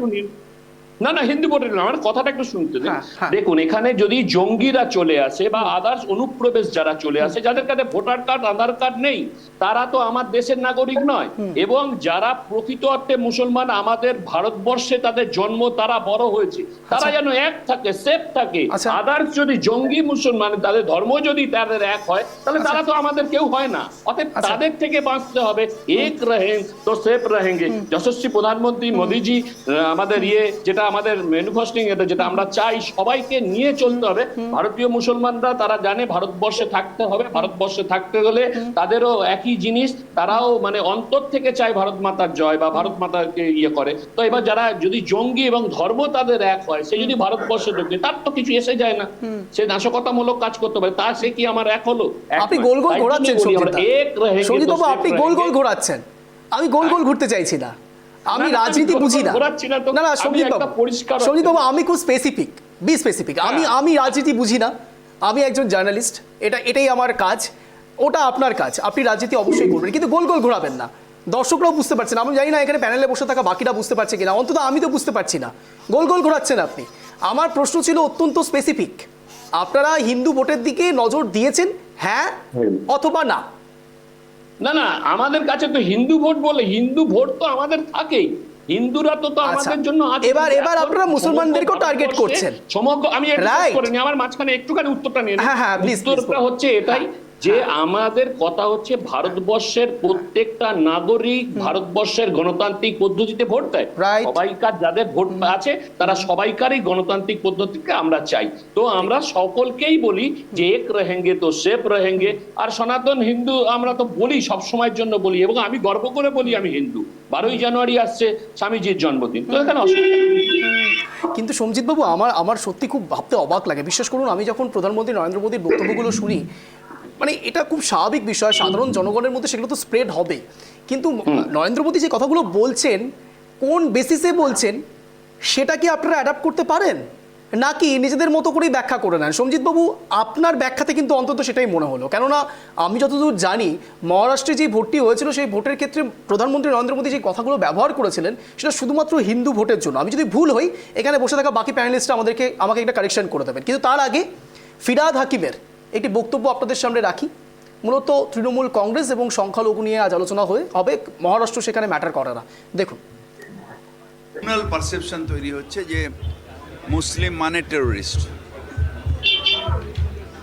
D: না হিন্দু ভোটের না, আমার কথাটা একটু শুনতে দিন। দেখুন, এখানে যদি জঙ্গিরা চলে আসে বা আদার্স অনুপ্রবেশ যারা চলে আসে, যাদের কাছে ভোটার কার্ড আধার কার্ড নেই, তারা তো আমার দেশের নাগরিক নয়। এবং যারা প্রকৃত অর্থে মুসলমান, আমাদের ভারতবর্ষে তাদের জন্ম, তারা বড় হয়েছে, তারা যেন এক থাকে, সেফ থাকে। আদার্স যদি জঙ্গি মুসলমান, তাদের ধর্ম যদি তাদের এক হয়, তাহলে তারা তো আমাদের কেউ হয় না। অতএব তাদের থেকে বাঁচতে হবে। এক রহেন তো সেফ রহেঙ্গে। যশস্বী প্রধানমন্ত্রী মোদীজি আমাদের যেটা আমাদের ম্যানিফেস্টিং, যেটা আমরা চাই, সবাইকে নিয়ে চলতে হবে। ভারতীয় মুসলমানরা তারা জানে ভারতবর্ষে থাকতে হবে, ভারতবর্ষে থাকতে গেলে তাদেরও একই জিনিস, তারাও মানে অন্তর থেকে চায় ভারত মাতার জয় বা ভারত মাতাকে করে। তো এবার যারা যদি জঙ্গি এবং ধর্ম তাদের এক হয়, সে যদি ভারতবর্ষে ঢোকে, তার তো কিছু এসে যায় না, সে নাশকতামূলক কাজ করতে পারে, তা সে কি আমার এক হলো?
A: আপনি গোল গোল ঘোরাচ্ছেন সঞ্জিত বাবু, আপনি গোল গোল ঘোরাচ্ছেন। আমি গোল গোল ঘুরতে চাইছি না, আমি রাজনীতি বুঝি না। না সঞ্জিত বাবু, আমি খুব স্পেসিফিক, আমি রাজনীতি বুঝি না, আমি একজন জার্নালিস্ট, এটাই আমার কাজ, ওটা আপনার কাজ। আপনি রাজনীতি অবশ্যই করবেন, কিন্তু গোল গোল ঘোরাবেন না। দর্শকরাও বুঝতে পারছেন, আমি জানি না এখানে প্যানেলে বসে থাকা বাকিরা বুঝতে পারছে কিনা, অন্তত আমি তো বুঝতে পারছি না। গোল গোল ঘোরাচ্ছেন আপনি। আমার প্রশ্ন ছিল অত্যন্ত স্পেসিফিক, আপনারা হিন্দু ভোটের দিকে নজর দিয়েছেন, হ্যাঁ অথবা না?
D: না, আমাদের কাছে তো হিন্দু ভোট বলে, হিন্দু ভোট তো আমাদের থাকেই, হিন্দুরা তো আমাদের জন্য আছে।
A: এবার আপনারা মুসলমানদেরকেও টার্গেট করছেন।
D: আমি আমার মাঝখানে একটুখানি উত্তরটা নিয়ে নিই।
A: হ্যাঁ,
D: উত্তরটা হচ্ছে এটাই যে আমাদের কথা হচ্ছে ভারতবর্ষের প্রত্যেকটা নাগরিক ভারতবর্ষের গণতান্ত্রিক পদ্ধতিতে ভোট দেয়। সবাইকার যাদের ভোট আছে তারা সবাইকারই গণতান্ত্রিক পদ্ধতিকে আমরা চাই। তো আমরা সকলকেই বলি যে এক রহেঙ্গে তো সেফ রহেঙ্গে। আর সনাতন হিন্দু আমরা তো বলি, সব সময়ের জন্য বলি, এবং আমি গর্ব করে বলি আমি হিন্দু। 12ই জানুয়ারি আসছে স্বামীজির জন্মদিন, তো এখানে অসুবিধা।
A: কিন্তু সঞ্জিত বাবু, আমার সত্যি খুব ভাবতে অবাক লাগে। বিশ্বাস করুন, আমি যখন প্রধানমন্ত্রী নরেন্দ্র মোদীর বক্তব্যগুলো শুনি, মানে এটা খুব স্বাভাবিক বিষয়, সাধারণ জনগণের মধ্যে সেগুলো তো স্প্রেড হবে। কিন্তু নরেন্দ্র মোদী যে কথাগুলো বলছেন, কোন বেসিসে বলছেন, সেটা কি আপনারা অ্যাডাপ্ট করতে পারেন? নাকি নিজেদের মতো করেই ব্যাখ্যা করে নেন? সঞ্জিত বাবু, আপনার ব্যাখ্যাতে কিন্তু অন্তত সেটাই মনে হলো, কেননা আমি যতদূর জানি মহারাষ্ট্রে যে ভোটটি হয়েছিল সেই ভোটের ক্ষেত্রে প্রধানমন্ত্রী নরেন্দ্র মোদী যে কথাগুলো ব্যবহার করেছিলেন সেটা শুধুমাত্র হিন্দু ভোটের জন্য। আমি যদি ভুল হই এখানে বসে থাকা বাকি প্যানেলিস্টরা আমাকে একটা কারেকশন করে দেবেন, কিন্তু তার আগে ফিরহাদ হাকিমের একটি বক্তব্য আপনাদের সামনে রাখি। মূলত তৃণমূল কংগ্রেস এবং সংখ্যালঘু নিয়ে আজ আলোচনা হবে, মহারাষ্ট্র সেখানে ম্যাটার করে না। দেখুন।
E: ন্যাশনাল পারসেপশন তৈরি হচ্ছে যে মুসলিম মানে টেরোরিস্ট।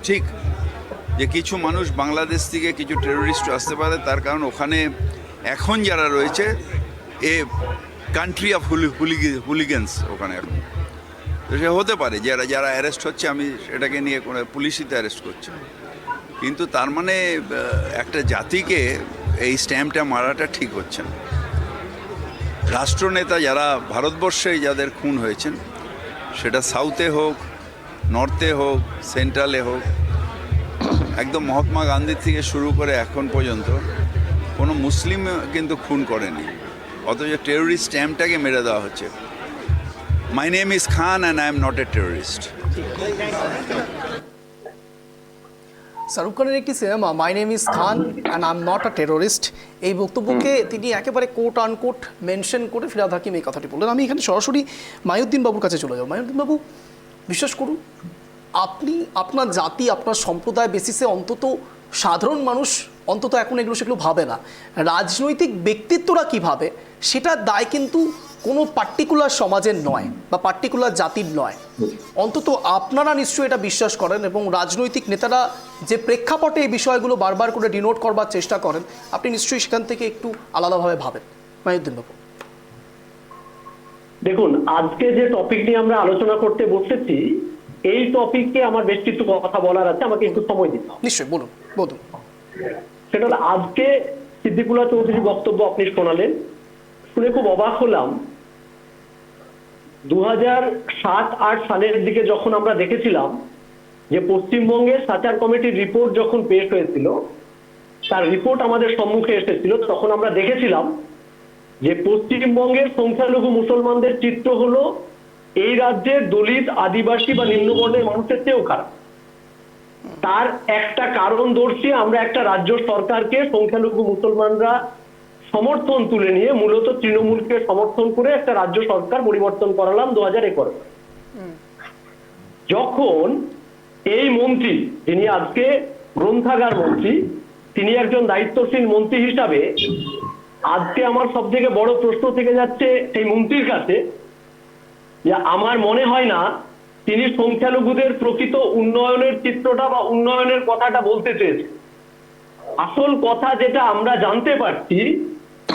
E: ঠিক যে কিছু মানুষ বাংলাদেশ থেকে কিছু টেরোরিস্ট আসতে পারে, তার কারণ ওখানে এখন যারা রয়েছে এ কান্ট্রি অফ হুলিগেন্স ওখানে এখন। তো সে হতে পারে যারা অ্যারেস্ট হচ্ছে, আমি সেটাকে নিয়ে কোনো পুলিশই তো অ্যারেস্ট করছে, কিন্তু তার মানে একটা জাতিকে এই স্ট্যাম্পটা মারাটা ঠিক হচ্ছে না। রাষ্ট্রনেতা যারা ভারতবর্ষে যাদের খুন হয়েছেন, সেটা সাউথে হোক, নর্থে হোক, সেন্ট্রালে হোক, একদম মহাত্মা গান্ধী থেকে শুরু করে এখন পর্যন্ত কোনো মুসলিম কিন্তু খুন করেনি, অথচ টেরোরিস্ট স্ট্যাম্পটাকে মেরে দেওয়া হচ্ছে। My name is Khan and I am not a terrorist.
A: Shahrukh খানের একটি cinema my name is Khan and I am not a terrorist, এই বক্তব্যকে তিনি একেবারে কোট আনকোট মেনশন করে ফিরহাদ হাকিম এই কথাটি বললেন। আমি এখানে সরাসরি মাহিউদ্দিন বাবুর কাছে চলে যাব। মাহিউদ্দিন বাবু, বিশ্বাস করুন, আপনি আপনার জাতি, আপনার সম্প্রদায় বেসিসে অন্তত সাধারণ মানুষ অন্তত এখন এগুলো সেগুলো ভাবে না। রাজনৈতিক ব্যক্তিত্বরা কী ভাবে সেটার দায় কিন্তু কোনো পার্টিকুলার সমাজের নয় বা পার্টিকুলার জাতির নয়। অন্তত আপনারা নিশ্চয়ই এটা বিশ্বাস করেন, এবং রাজনৈতিক নেতারা যে প্রেক্ষাপটে এই বিষয়গুলো বারবার করে ডিনোট করবার চেষ্টা করেন, আপনি নিশ্চয়ই সেখান থেকে একটু আলাদাভাবে ভাবেন। মাহিউদ্দিন বাবু,
F: দেখুন, আজকে যে টপিক নিয়ে আমরা আলোচনা করতে বসেছি, এই টপিকে আমার বেশ কিছু কথা বলার আছে, আমাকে একটু সময় দিতে হবে।
A: নিশ্চয়ই বলুন।
F: সেটা হলো, আজকে সিদ্দিকুল্লাহ চৌধুরীর বক্তব্য আপনি শোনালেন, শুনে খুব অবাক হলাম। 2007-8 সালের দিকে যখন আমরা দেখেছিলাম যে পশ্চিমবঙ্গের সাচার কমিটির রিপোর্ট যখন পেশ হয়েছিল, তার রিপোর্ট আমাদের সম্মুখে এসেছিল, তখন আমরা দেখেছিলাম যে পশ্চিমবঙ্গের সংখ্যালঘু মুসলমানদের চিত্র হলো এই রাজ্যের দলিত, আদিবাসী বা নিম্নবর্ণের মানুষের চেয়েও খারাপ। তার একটা কারণ দর্শী আমরা একটা রাজ্য সরকারকে সংখ্যালঘু মুসলমানরা সমর্থন তুলে নিয়ে মূলত তৃণমূলকে সমর্থন করে একটা রাজ্য সরকার পরিবর্তন করালাম 2011। যখন এই মন্ত্রী, যিনি আজকে গ্রন্থাগার মন্ত্রী, তিনি একজন দায়িত্বশীল মন্ত্রী হিসাবে, আজকে আমার সব থেকে বড় প্রশ্ন থেকে যাচ্ছে সেই মন্ত্রীর কাছে, যে আমার মনে হয় না তিনি সংখ্যালঘুদের প্রকৃত উন্নয়নের চিত্রটা বা উন্নয়নের কথাটা বলতে চেয়েছেন। আসল কথা যেটা আমরা জানতে পারছি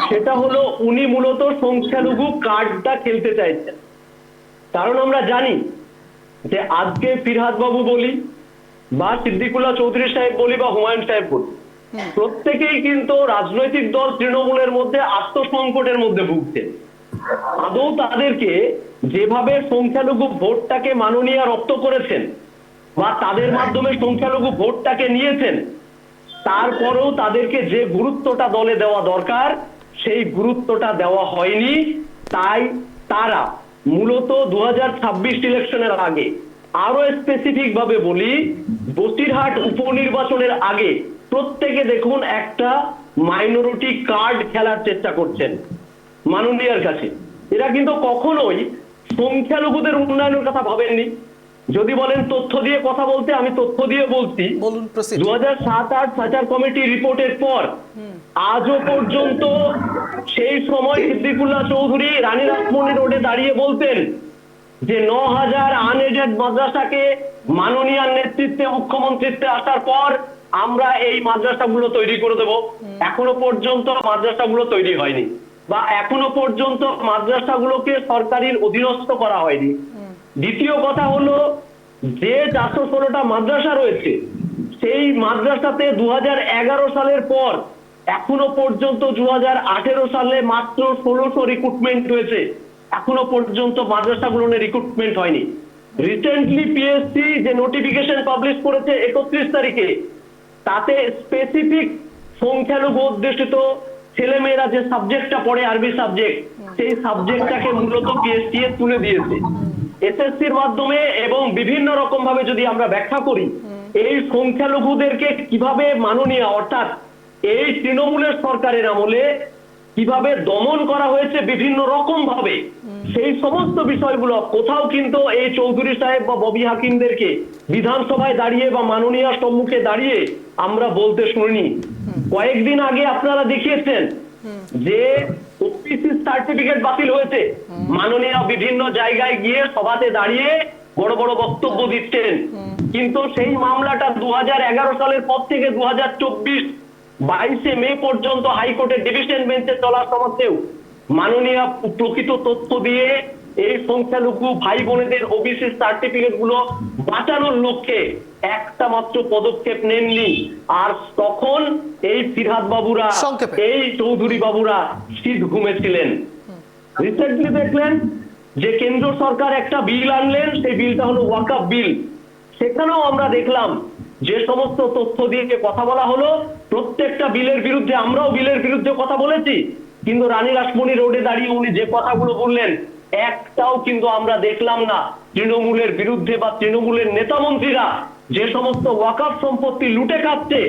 F: সেটা হলো উনি মূলত সংখ্যালঘু কার্ডটা খেলতে চাইছেন। কারণ আমরা জানি যে আজকে ফিরহাদ বাবু বলি বা সিদ্দিকুল্লাহ চৌধুরী সাহেব বলি বা হুমায়ুন সাহেব বলি, প্রত্যেকেই কিন্তু রাজনৈতিক দল তৃণমূলের মধ্যে আত্মসংকটের মধ্যে ভুগছেন। আদৌ তাদেরকে যেভাবে সংখ্যালঘু ভোটটাকে মাননীয় রপ্ত করেছেন বা তাদের মাধ্যমে সংখ্যালঘু ভোটটাকে নিয়েছেন, তারপরেও তাদেরকে যে গুরুত্বটা দলে দেওয়া দরকার সেই গুরুত্বটা দেওয়া হয়নি। তাই তারা মূলত 2026 ইলেকশনের আগে, আরো স্পেসিফিক ভাবে বলি, বসিরহাট উপনির্বাচনের আগে প্রত্যেকে দেখুন একটা মাইনরিটি কার্ড খেলার চেষ্টা করছেন মাননীয়ার কাছে। এরা কিন্তু কখনোই সংখ্যালঘুদের উন্নয়নের কথা ভাবেননি। যদি বলেন তথ্য দিয়ে কথা বলতে, আমি তথ্য দিয়ে বলছি। 2007-8 সাচার কমিটি রিপোর্টের পর আজও পর্যন্ত সেই সময় সিদ্দিকুল্লাহ চৌধুরী রানী রাসমণি রোডে দাঁড়িয়ে বলতেন যে 9000 আনএডেড মাদ্রাসাকে মাননীয়ার নেতৃত্বে, মুখ্যমন্ত্রীত্বে আসার পর আমরা এই মাদ্রাসাগুলো তৈরি করে দেব। এখনো পর্যন্ত মাদ্রাসাগুলো তৈরি হয়নি, বা এখনো পর্যন্ত মাদ্রাসাগুলোকে সরকারের অধীনস্থ করা হয়নি। দ্বিতীয় কথা হলো, যে 416টা মাদ্রাসা রয়েছে সেই মাদ্রাসাতে 2011 সালের পর এখনো পর্যন্ত 2018 সালে মাত্র 1600 রিক্রুটমেন্ট হয়েছে। এখনো পর্যন্ত মাদ্রাসাগুলো রিক্রুটমেন্ট হয়নি। রিসেন্টলি পিএসসি যে নোটিফিকেশন পাবলিশ করেছে 31 তারিখে, তাতে স্পেসিফিক সংখ্যালঘু অধ্যুষিত ছেলেমেয়েরা যে সাবজেক্টটা পড়ে, আরবি সাবজেক্ট, সেই সাবজেক্টটাকে মূলত পিএসসি তুলে দিয়েছে। এসএসসির মাধ্যমে এবং বিভিন্ন রকম ভাবে যদি আমরা ব্যাখ্যা করি, এই সংখ্যালঘুদেরকে কিভাবে মাননীয় অর্থাৎ এই তৃণমূলের সরকারের আমলে কিভাবে দমন করা হয়েছে বিভিন্ন রকম ভাবে, সেই সমস্ত বিষয়গুলো কোথাও কিন্তু এই চৌধুরী সাহেব বা ববি হাকিমদেরকে বিধানসভায় দাঁড়িয়ে বা মাননীয় সম্মুখে দাঁড়িয়ে আমরা বলতে শুনিনি। কয়েকদিন আগে আপনারা দেখিয়েছেন যে ওবিসি সার্টিফিকেট বাতিল হয়েছে, মাননীয় বিভিন্ন জায়গায় গিয়ে সভাতে দাঁড়িয়ে বড় বড় বক্তব্য দিচ্ছেন, কিন্তু সেই মামলাটা 2011 সালের পর থেকে 2024 22শে মে পর্যন্ত হাইকোর্টের ডিভিশন বেঞ্চে চলা সত্ত্বেও মাননীয় প্রকৃত তথ্য দিয়ে এই সংখ্যালঘু ভাই বোনেদের ওবিসি সার্টিফিকেট গুলো বাঁচানোর লক্ষ্যে একটা মাত্র পদক্ষেপ নেননি। আর তখন এই ফিরহাদ বাবুরা,
A: সংক্ষেপে।
F: এই চৌধুরী বাবুরা শীত ঘুমেছিলেন। রিসেন্টলি দেখলেন যে কেন্দ্র সরকার একটা বিল আনলেন, সেই বিলটা হলো ওয়াকফ বিল। সেখানেও আমরা দেখলাম যে সমস্ত তথ্য দিয়ে কথা বলা হলো, প্রত্যেকটা বিলের বিরুদ্ধে, আমরাও বিলের বিরুদ্ধে কথা বলেছি, কিন্তু রানী রাসমণি রোডে দাঁড়িয়ে উনি যে কথাগুলো বললেন একটাও কিন্তু আমরা দেখলাম না তৃণমূলের বিরুদ্ধে বা তৃণমূলের নেতা মন্ত্রীরা যে সমস্ত ওয়াকফ সম্পত্তি লুটে খাচ্ছে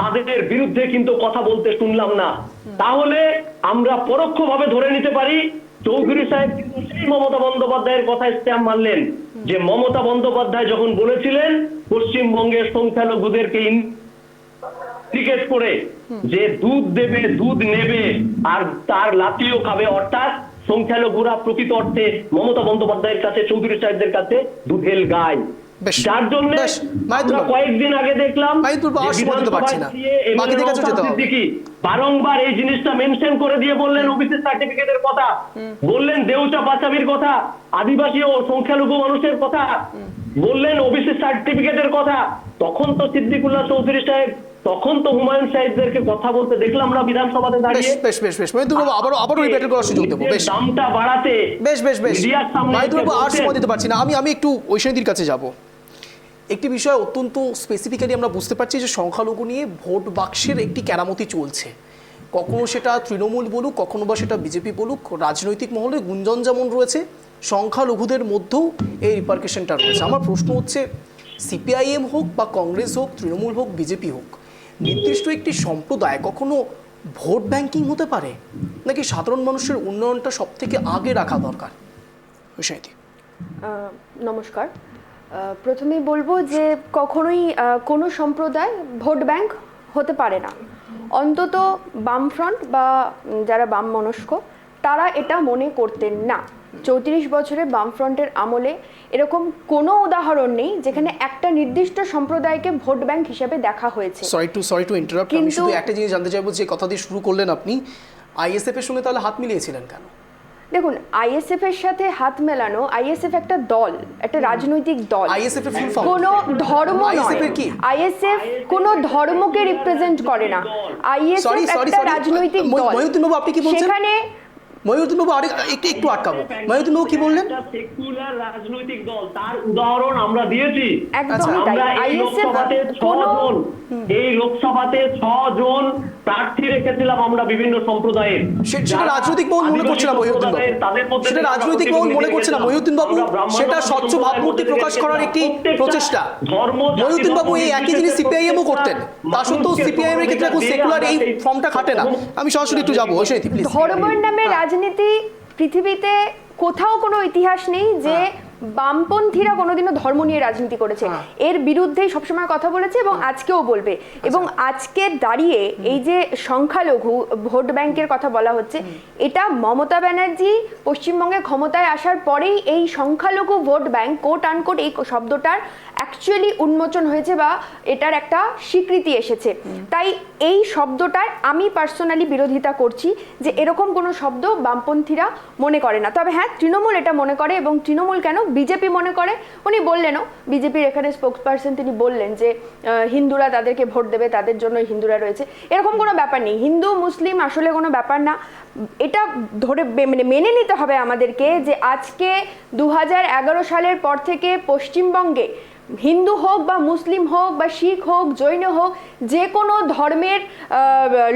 F: তাদের বিরুদ্ধে কিন্তু কথা বলতে শুনলাম না। তাহলে আমরা পরোক্ষভাবে ধরে নিতে পারি চৌধুরী সাহেব কিন্তু সেই মমতা বন্দ্যোপাধ্যায়ের কথায় স্ট্যাম্প মারলেন যে মমতা বন্দ্যোপাধ্যায় যখন বলেছিলেন পশ্চিমবঙ্গের সংখ্যালঘুদেরকে ক্রিকেট করে যে দুধ দেবে দুধ নেবে আর তার লাঠিও খাবে, অর্থাৎ সংখ্যালঘুরা প্রকৃত অর্থে মমতা বন্দ্যোপাধ্যায়ের কাছে, চৌধুরী সাহেবদের কাছে দুধের গায়।
A: বেশ,
F: যার জন্য
A: বেশ, মাহিতুল বাবু।
F: কয়েকদিন আগে দেখলাম
A: মাহিতুল বাবু, আর সময় দিতে পারছি না। বাকিদের কাছে যেতে হবে।
F: বারংবার এই জিনিসটা মেনশন করে দিয়ে বললেন ওবিসি সার্টিফিকেটের কথা, বললেন দেউচা পাচামির কথা, আদিবাসী ও সংখ্যালঘু মানুষের কথা, বললেন ওবিসি সার্টিফিকেটের কথা। তখন তো সিদ্দিকুল্লাহ চৌধুরী সাহেব, তখন তো হুমায়ুন সাহেবদেরকে কথা বলতে দেখলাম না বিধানসভাতে দাঁড়িয়ে।
A: বেশ বেশ বেশ মাহিতুল বাবু, আবারও রিপেট করার সুযোগ দেবো। বেশ,
F: দামটা বাড়াতে
A: বেশ বেশ বেশ
F: মিডিয়ার সামনে
A: মাহিতুল বাবু, আর
F: বলছেন।
A: সময় দিতে পারছি না। আমি একটু ঐশানীদির কাছে যাব। একটি বিষয় অত্যন্ত স্পেসিফিক্যালি আমরা বুঝতে পারছি যে সংখ্যালঘু নিয়ে ভোট বাক্সের একটি কেরামতি চলছে। কখনো সেটা তৃণমূল বলুক, কখনো বা সেটা বিজেপি বলুক, রাজনৈতিক মহলে গুঞ্জন যেমন রয়েছে, সংখ্যালঘুদের মধ্যেও এই রিপার্কেশনটা রয়েছে। আমার প্রশ্ন হচ্ছে, সিপিআইএম হোক বা কংগ্রেস হোক, তৃণমূল হোক, বিজেপি হোক, নির্দিষ্ট একটি সম্প্রদায় কখনো ভোট ব্যাংকিং হতে পারে, নাকি সাধারণ মানুষের উন্নয়নটা সব থেকে আগে রাখা দরকার? ঐশানীদি।
G: নমস্কার। প্রথমেই বলবো যে কখনোই কোনো সম্প্রদায় ভোট ব্যাংক হতে পারে না। অন্তত বামফ্রন্ট বা যারা বাম মনস্ক তারা এটা মনে করতেন না। 34 বছরে বামফ্রন্টের আমলে এরকম কোনো উদাহরণ নেই যেখানে একটা নির্দিষ্ট সম্প্রদায়কে ভোট ব্যাংক হিসেবে দেখা হয়েছে।
A: Sorry to interrupt. আমি শুধু একটা জিনিস জানতে চাইবো, যে কথা দিয়ে শুরু করলেন আপনি, আইএসএফ এর সঙ্গে তাহলে হাত মিলিয়েছিলেন কেন?
G: দেখুন, আইএসএফ এর সাথে হাত মেলানো, আইএসএফ একটা দল, একটা রাজনৈতিক দল।
A: আইএসএফ এর ফুল ফর্ম
G: কোনো ধর্ম নয়।
A: আইএসএফ এর কি?
G: আইএসএফ কোনো ধর্মকে রিপ্রেজেন্ট করে না। আইএসএফ একটা রাজনৈতিক দল।
A: মহিউদ্দিন বাবু, আপনি কি বলছেন?
G: সেখানে
A: মহিউদ্দিন বাবু একটু আটকাবো। মহিউদ্দিন বাবু কি বললেন?
F: সেকুলার রাজনৈতিক দল, তার উদাহরণ আমরা দিয়েছি।
G: একদমই তাই।
F: আমরা এই
G: আইএসএফ
F: লোকসভাতে
G: কোনো
F: 6 জন, এই লোকসভাতে 6 জন প্রার্থী রেখেছিলাম আমরা বিভিন্ন সম্প্রদায়ের।
A: সেটা রাজনৈতিক মহল মনে করছে না মহিউদ্দিন বাবু, সেটা রাজনৈতিক মহল মনে করছে না মহিউদ্দিন বাবু, সেটা স্বচ্ছ ভাবমূর্তি প্রকাশ করার একটি প্রচেষ্টা। মহিউদ্দিন বাবু, এই একই জিনিস সিপিআইএমও করতেন, তা সত্ত্বেও সিপিআইএম এর ক্ষেত্রে এখন সেকুলার এই ফর্মটা খাটে না। আমি সরাসরি একটু যাবো। ঐশানীদি প্লিজ।
G: ধর্মের নামে রাজনীতি পৃথিবীতে কোথাও কোনো ইতিহাস নেই যে বামপন্থীরা কোনোদিনও ধর্ম নিয়ে রাজনীতি করেছে। এর বিরুদ্ধেই সবসময় কথা বলেছে এবং আজকেও বলবে। এবং আজকে দাঁড়িয়ে এই যে সংখ্যালঘু ভোট ব্যাংকের কথা বলা হচ্ছে, এটা মমতা ব্যানার্জি পশ্চিমবঙ্গে ক্ষমতায় আসার পরেই এই সংখ্যালঘু ভোট ব্যাংক, কোট আনকোট, এই শব্দটার অ্যাকচুয়ালি উন্মোচন হয়েছে বা এটার একটা স্বীকৃতি এসেছে। তাই এই শব্দটার আমি পার্সোনালি বিরোধিতা করছি যে এরকম কোনো শব্দ বামপন্থীরা মনে করে না। তবে হ্যাঁ, তৃণমূল এটা মনে করে, এবং তৃণমূল কেন, বিজেপি মনে করে। উনি বললেনও, বিজেপির এখানে স্পোকসপারসন, তিনি বললেন যে হিন্দুরা তাদেরকে ভোট দেবে, তাদের জন্য হিন্দুরা রয়েছে। এরকম কোনো ব্যাপার নেই। হিন্দু মুসলিম আসলে কোনো ব্যাপার না। এটা ধরে মেনে নিতে হবে আমাদেরকে যে আজকে 2011 সালের পর থেকে পশ্চিমবঙ্গে হিন্দু হোক বা মুসলিম হোক বা শিখ হোক জৈন হোক, যে কোনো ধর্মের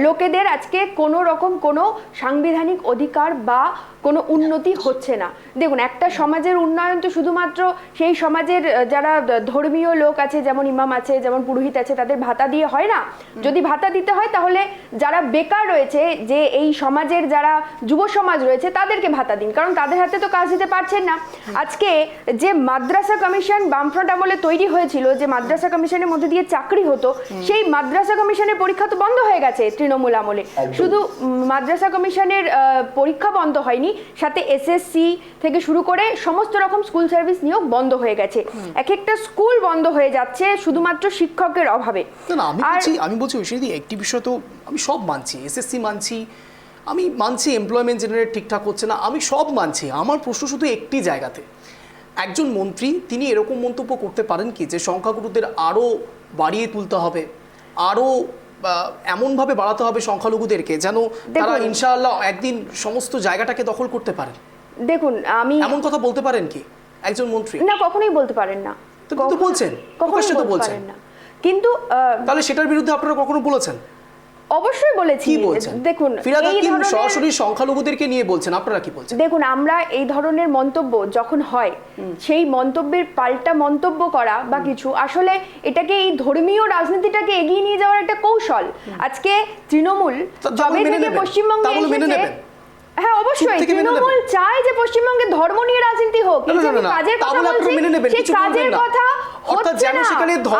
G: লোকেদের আজকে কোনো রকম কোনো সাংবিধানিক অধিকার বা কোনো উন্নতি হচ্ছে না। দেখুন, একটা সমাজের উন্নয়ন তো শুধুমাত্র সেই সমাজের যারা ধর্মীয় লোক আছে, যেমন ইমাম আছে, যেমন পুরোহিত আছে, তাদের ভাতা দিয়ে হয় না। যদি ভাতা দিতে হয় তাহলে যারা বেকার রয়েছে, যে এই সমাজের যারা যুব সমাজ রয়েছে, তাদেরকে ভাতা দিন, কারণ তাদের হাতে তো কাজ দিতে পারছেন না। আজকে যে মাদ্রাসা কমিশন বামফ্রন্ট আমলে তৈরি হয়েছিল, যে মাদ্রাসা কমিশনের মধ্যে দিয়ে চাকরি হতো, সেই মাদ্রাসা কমিশনের পরীক্ষা তো বন্ধ হয়ে গেছে তৃণমূল আমলে। শুধু মাদ্রাসা কমিশনের পরীক্ষা বন্ধ হয়নি, সাথে এসএসসি থেকে শুরু করে সমস্ত রকম স্কুল সার্ভিস নিয়োগ বন্ধ হয়ে গেছে। এক একটা স্কুল বন্ধ হয়ে যাচ্ছে শুধুমাত্র শিক্ষকের অভাবে।
A: না, আমি বলছি ঐশ্বরী, একটি বিষয় তো আমি সব মানছি, এসএসসি মানছি, আমি মানছি এমপ্লয়মেন্ট জেনারেট ঠিকঠাক হচ্ছে না, আমি সব মানছি। আমার প্রশ্ন শুধু একটি জায়গাতে, একজন মন্ত্রী তিনি এরকম মন্তব্য করতে পারেন কি যে সংখ্যাগুরুদের আরও বাড়িয়ে তুলতে হবে, আরও এমনভাবে বাড়াতে হবে সংখ্যালঘুদেরকে যেন তারা ইনশাআল্লাহ একদিন সমস্ত জায়গাটাকে দখল করতে পারেন?
G: দেখুন, আমি
A: এমন কথা বলতে পারেন কি একজন মন্ত্রী?
G: না, কখনোই বলতে পারেন না।
A: তো বলছেন, প্রকাশ্যে তো বলছেন
G: না, কিন্তু
A: তাহলে সেটার বিরুদ্ধে আপনারা কখনো বলেছেন?
G: অবশ্যই বলেছি।
A: কি বলছেন?
G: দেখুন,
A: ফিরহাদ হাকিম সরাসরি সংখ্যালঘুদেরকে নিয়ে বলছেন, আপনারা কি বলছেন?
G: দেখুন, আমরা এই ধরনের মন্তব্য যখন হয়, সেই মন্তব্যের পাল্টা মন্তব্য করা বা কিছু, আসলে এটাকে এই ধর্মীয় রাজনীতিটাকে এগিয়ে নিয়ে যাওয়ার একটা কৌশল। আজকে তৃণমূল যবে থেকে পশ্চিমবঙ্গে এসেছে, হ্যাঁ অবশ্যই তৃণমূল চায় যে পশ্চিমবঙ্গে ধর্ম নিয়ে রাজনীতি হোক। এই যে কাজের কথা বলছি, সেই কাজের কথা হচ্ছে না।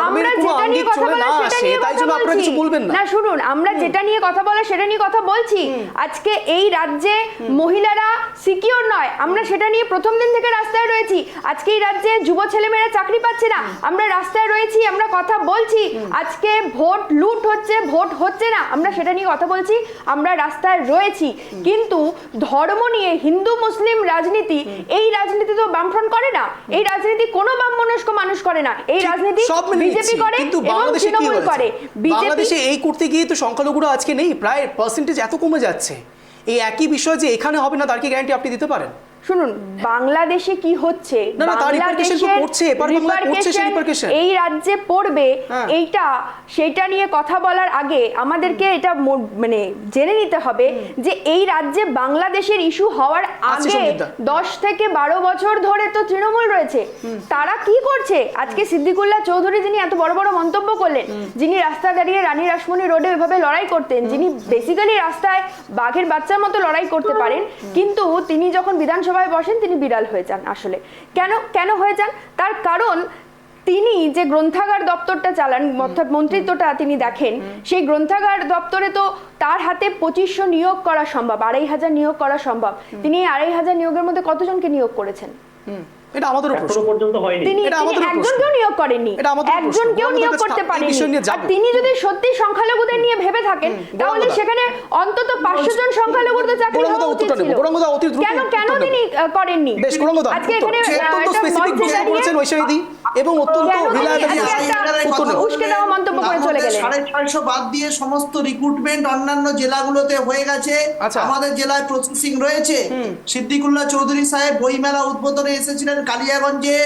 G: আমরা যেটা নিয়ে কথা বলা সেটা নিয়ে কথা বলছি না। শুনুন, আমরা যেটা নিয়ে কথা বলা সেটা নিয়ে কথা বলছি। আজকে এই রাজ্যে মহিলারা সিকিউর নয়, আমরা সেটা নিয়ে প্রথম দিন থেকে রাস্তায় রয়েছি। আজকে এই রাজ্যে যুব ছেলেমেয়েরা চাকরি পাচ্ছে না, আমরা রাস্তায় রয়েছি, আমরা কথা বলছি। আজকে ভোট লুট হচ্ছে, ভোট হচ্ছে না, আমরা সেটা নিয়ে কথা বলছি, আমরা রাস্তায় রয়েছি। কিন্তু ধর্ম নিয়ে হিন্দু মুসলিম রাজনীতি, এই রাজনীতি তো বামফ্রন্ট করে না, এই রাজনীতি কোনো বামমনস্ক মানুষ করে না, এই রাজনীতি বিজেপি করে এবং তৃণমূল করে।
A: বাংলাদেশে এই করতে গিয়ে তো সংখ্যালঘুরা আজকে নেই, প্রায় পার্সেন্টেজ এত কমে যাচ্ছে। এই একই বিষয় যে এখানে হবে না, তার কি গ্যারান্টি আপনি দিতে পারেন?
G: শুনুন, বাংলাদেশে কি হচ্ছে, এই রাজ্যে পড়বে, এইটা সেটা নিয়ে কথা বলার আগে আমাদেরকে এটা মানে জেনে নিতে হবে যে এই রাজ্যে বাংলাদেশের ইস্যু হওয়ার আগে 10 থেকে 12 বছর ধরে তো তৃণমূল রয়েছে। তারা কি করছে? আজকে সিদ্দিকুল্লাহ চৌধুরী, যিনি এত বড় বড় মন্তব্য করলেন, যিনি রাস্তা দাঁড়িয়ে রানী রাসমণি রোডে এভাবে লড়াই করতেন, যিনি বেসিক্যালি রাস্তায় বাঘের বাচ্চার মতো লড়াই করতে পারেন, কিন্তু তিনি যখন বিধানসভায় বসেন তিনি বিড়াল হয়ে যান। আসলে কেন হয়ে যান? তার কারণ তিনি যে গ্রন্থাগার দপ্তরটা চালান, অর্থাৎ মন্ত্রিত্বটা তিনি দেখেন, সেই গ্রন্থাগার দপ্তরে তো তার হাতে 2500 নিয়োগ করা সম্ভব, 2500 নিয়োগ করা সম্ভব। তিনি 2500 নিয়োগের মধ্যে কতজনকে নিয়োগ করেছেন?
A: এটা আমাদের প্রশ্ন
F: পর্যন্ত হয়নি।
G: তিনি একজনকেও নিয়োগ করেননি, একজনকেও নিয়োগ করতে পারেননি। আর তিনি যদি সত্যি সংখ্যালঘুদের নিয়ে ভেবে থাকেন, তাহলে সেখানে অন্তত 500 জন সংখ্যালঘুর তো চাকরি হওয়া উচিত ছিল। কেন তিনি করেননি? আজকে এখানে
A: এবং অত্যন্ত
G: উস্কে দেওয়া মন্তব্য করে চলে গেলেন।
C: 650 বাদ দিয়ে সমস্ত রিক্রুটমেন্ট অন্যান্য জেলাগুলোতে হয়ে গেছে, আমাদের জেলায় প্রসেসিং রয়েছে। সিদ্দিকুল্লাহ চৌধুরী সাহেব বইমেলা উদ্বোধনে এসেছিলেন কালিয়াগঞ্জে,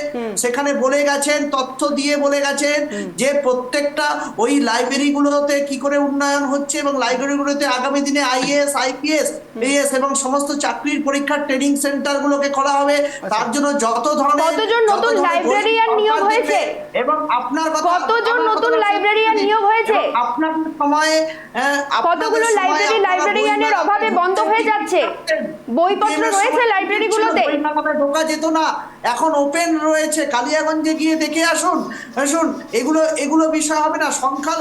C: সেখানে বলে গেছেন, তথ্য দিয়ে বলে গেছেন যে প্রত্যেকটা ওই লাইব্রেরিগুলোতে কি করে উন্নয়ন হচ্ছে এবং লাইব্রেরিগুলোতে আগামী দিনে আইএএস আইপিএস এএস এবং সমস্ত চাকরির পরীক্ষার ট্রেনিং সেন্টারগুলোকে করা হবে। তার জন্য যত ধরনের
G: কতজন নতুন লাইব্রেরিয়ান নিয়োগ হয়েছে
C: এবং আপনার কথা
G: কতজন নতুন লাইব্রেরিয়ান নিয়োগ হয়েছে,
C: আপনার সময়ে
G: কতগুলো লাইব্রেরিয়ানের অভাবে বন্ধ হয়ে যাচ্ছে, বইপত্র রয়েছে লাইব্রেরিগুলোতে,
C: ঢোকা যেত না, এখন ওপেন রয়েছে। কালিয়াগঞ্জে গিয়ে দেখে আসুন। এগুলো বিষয় হবে না। সংখ্যা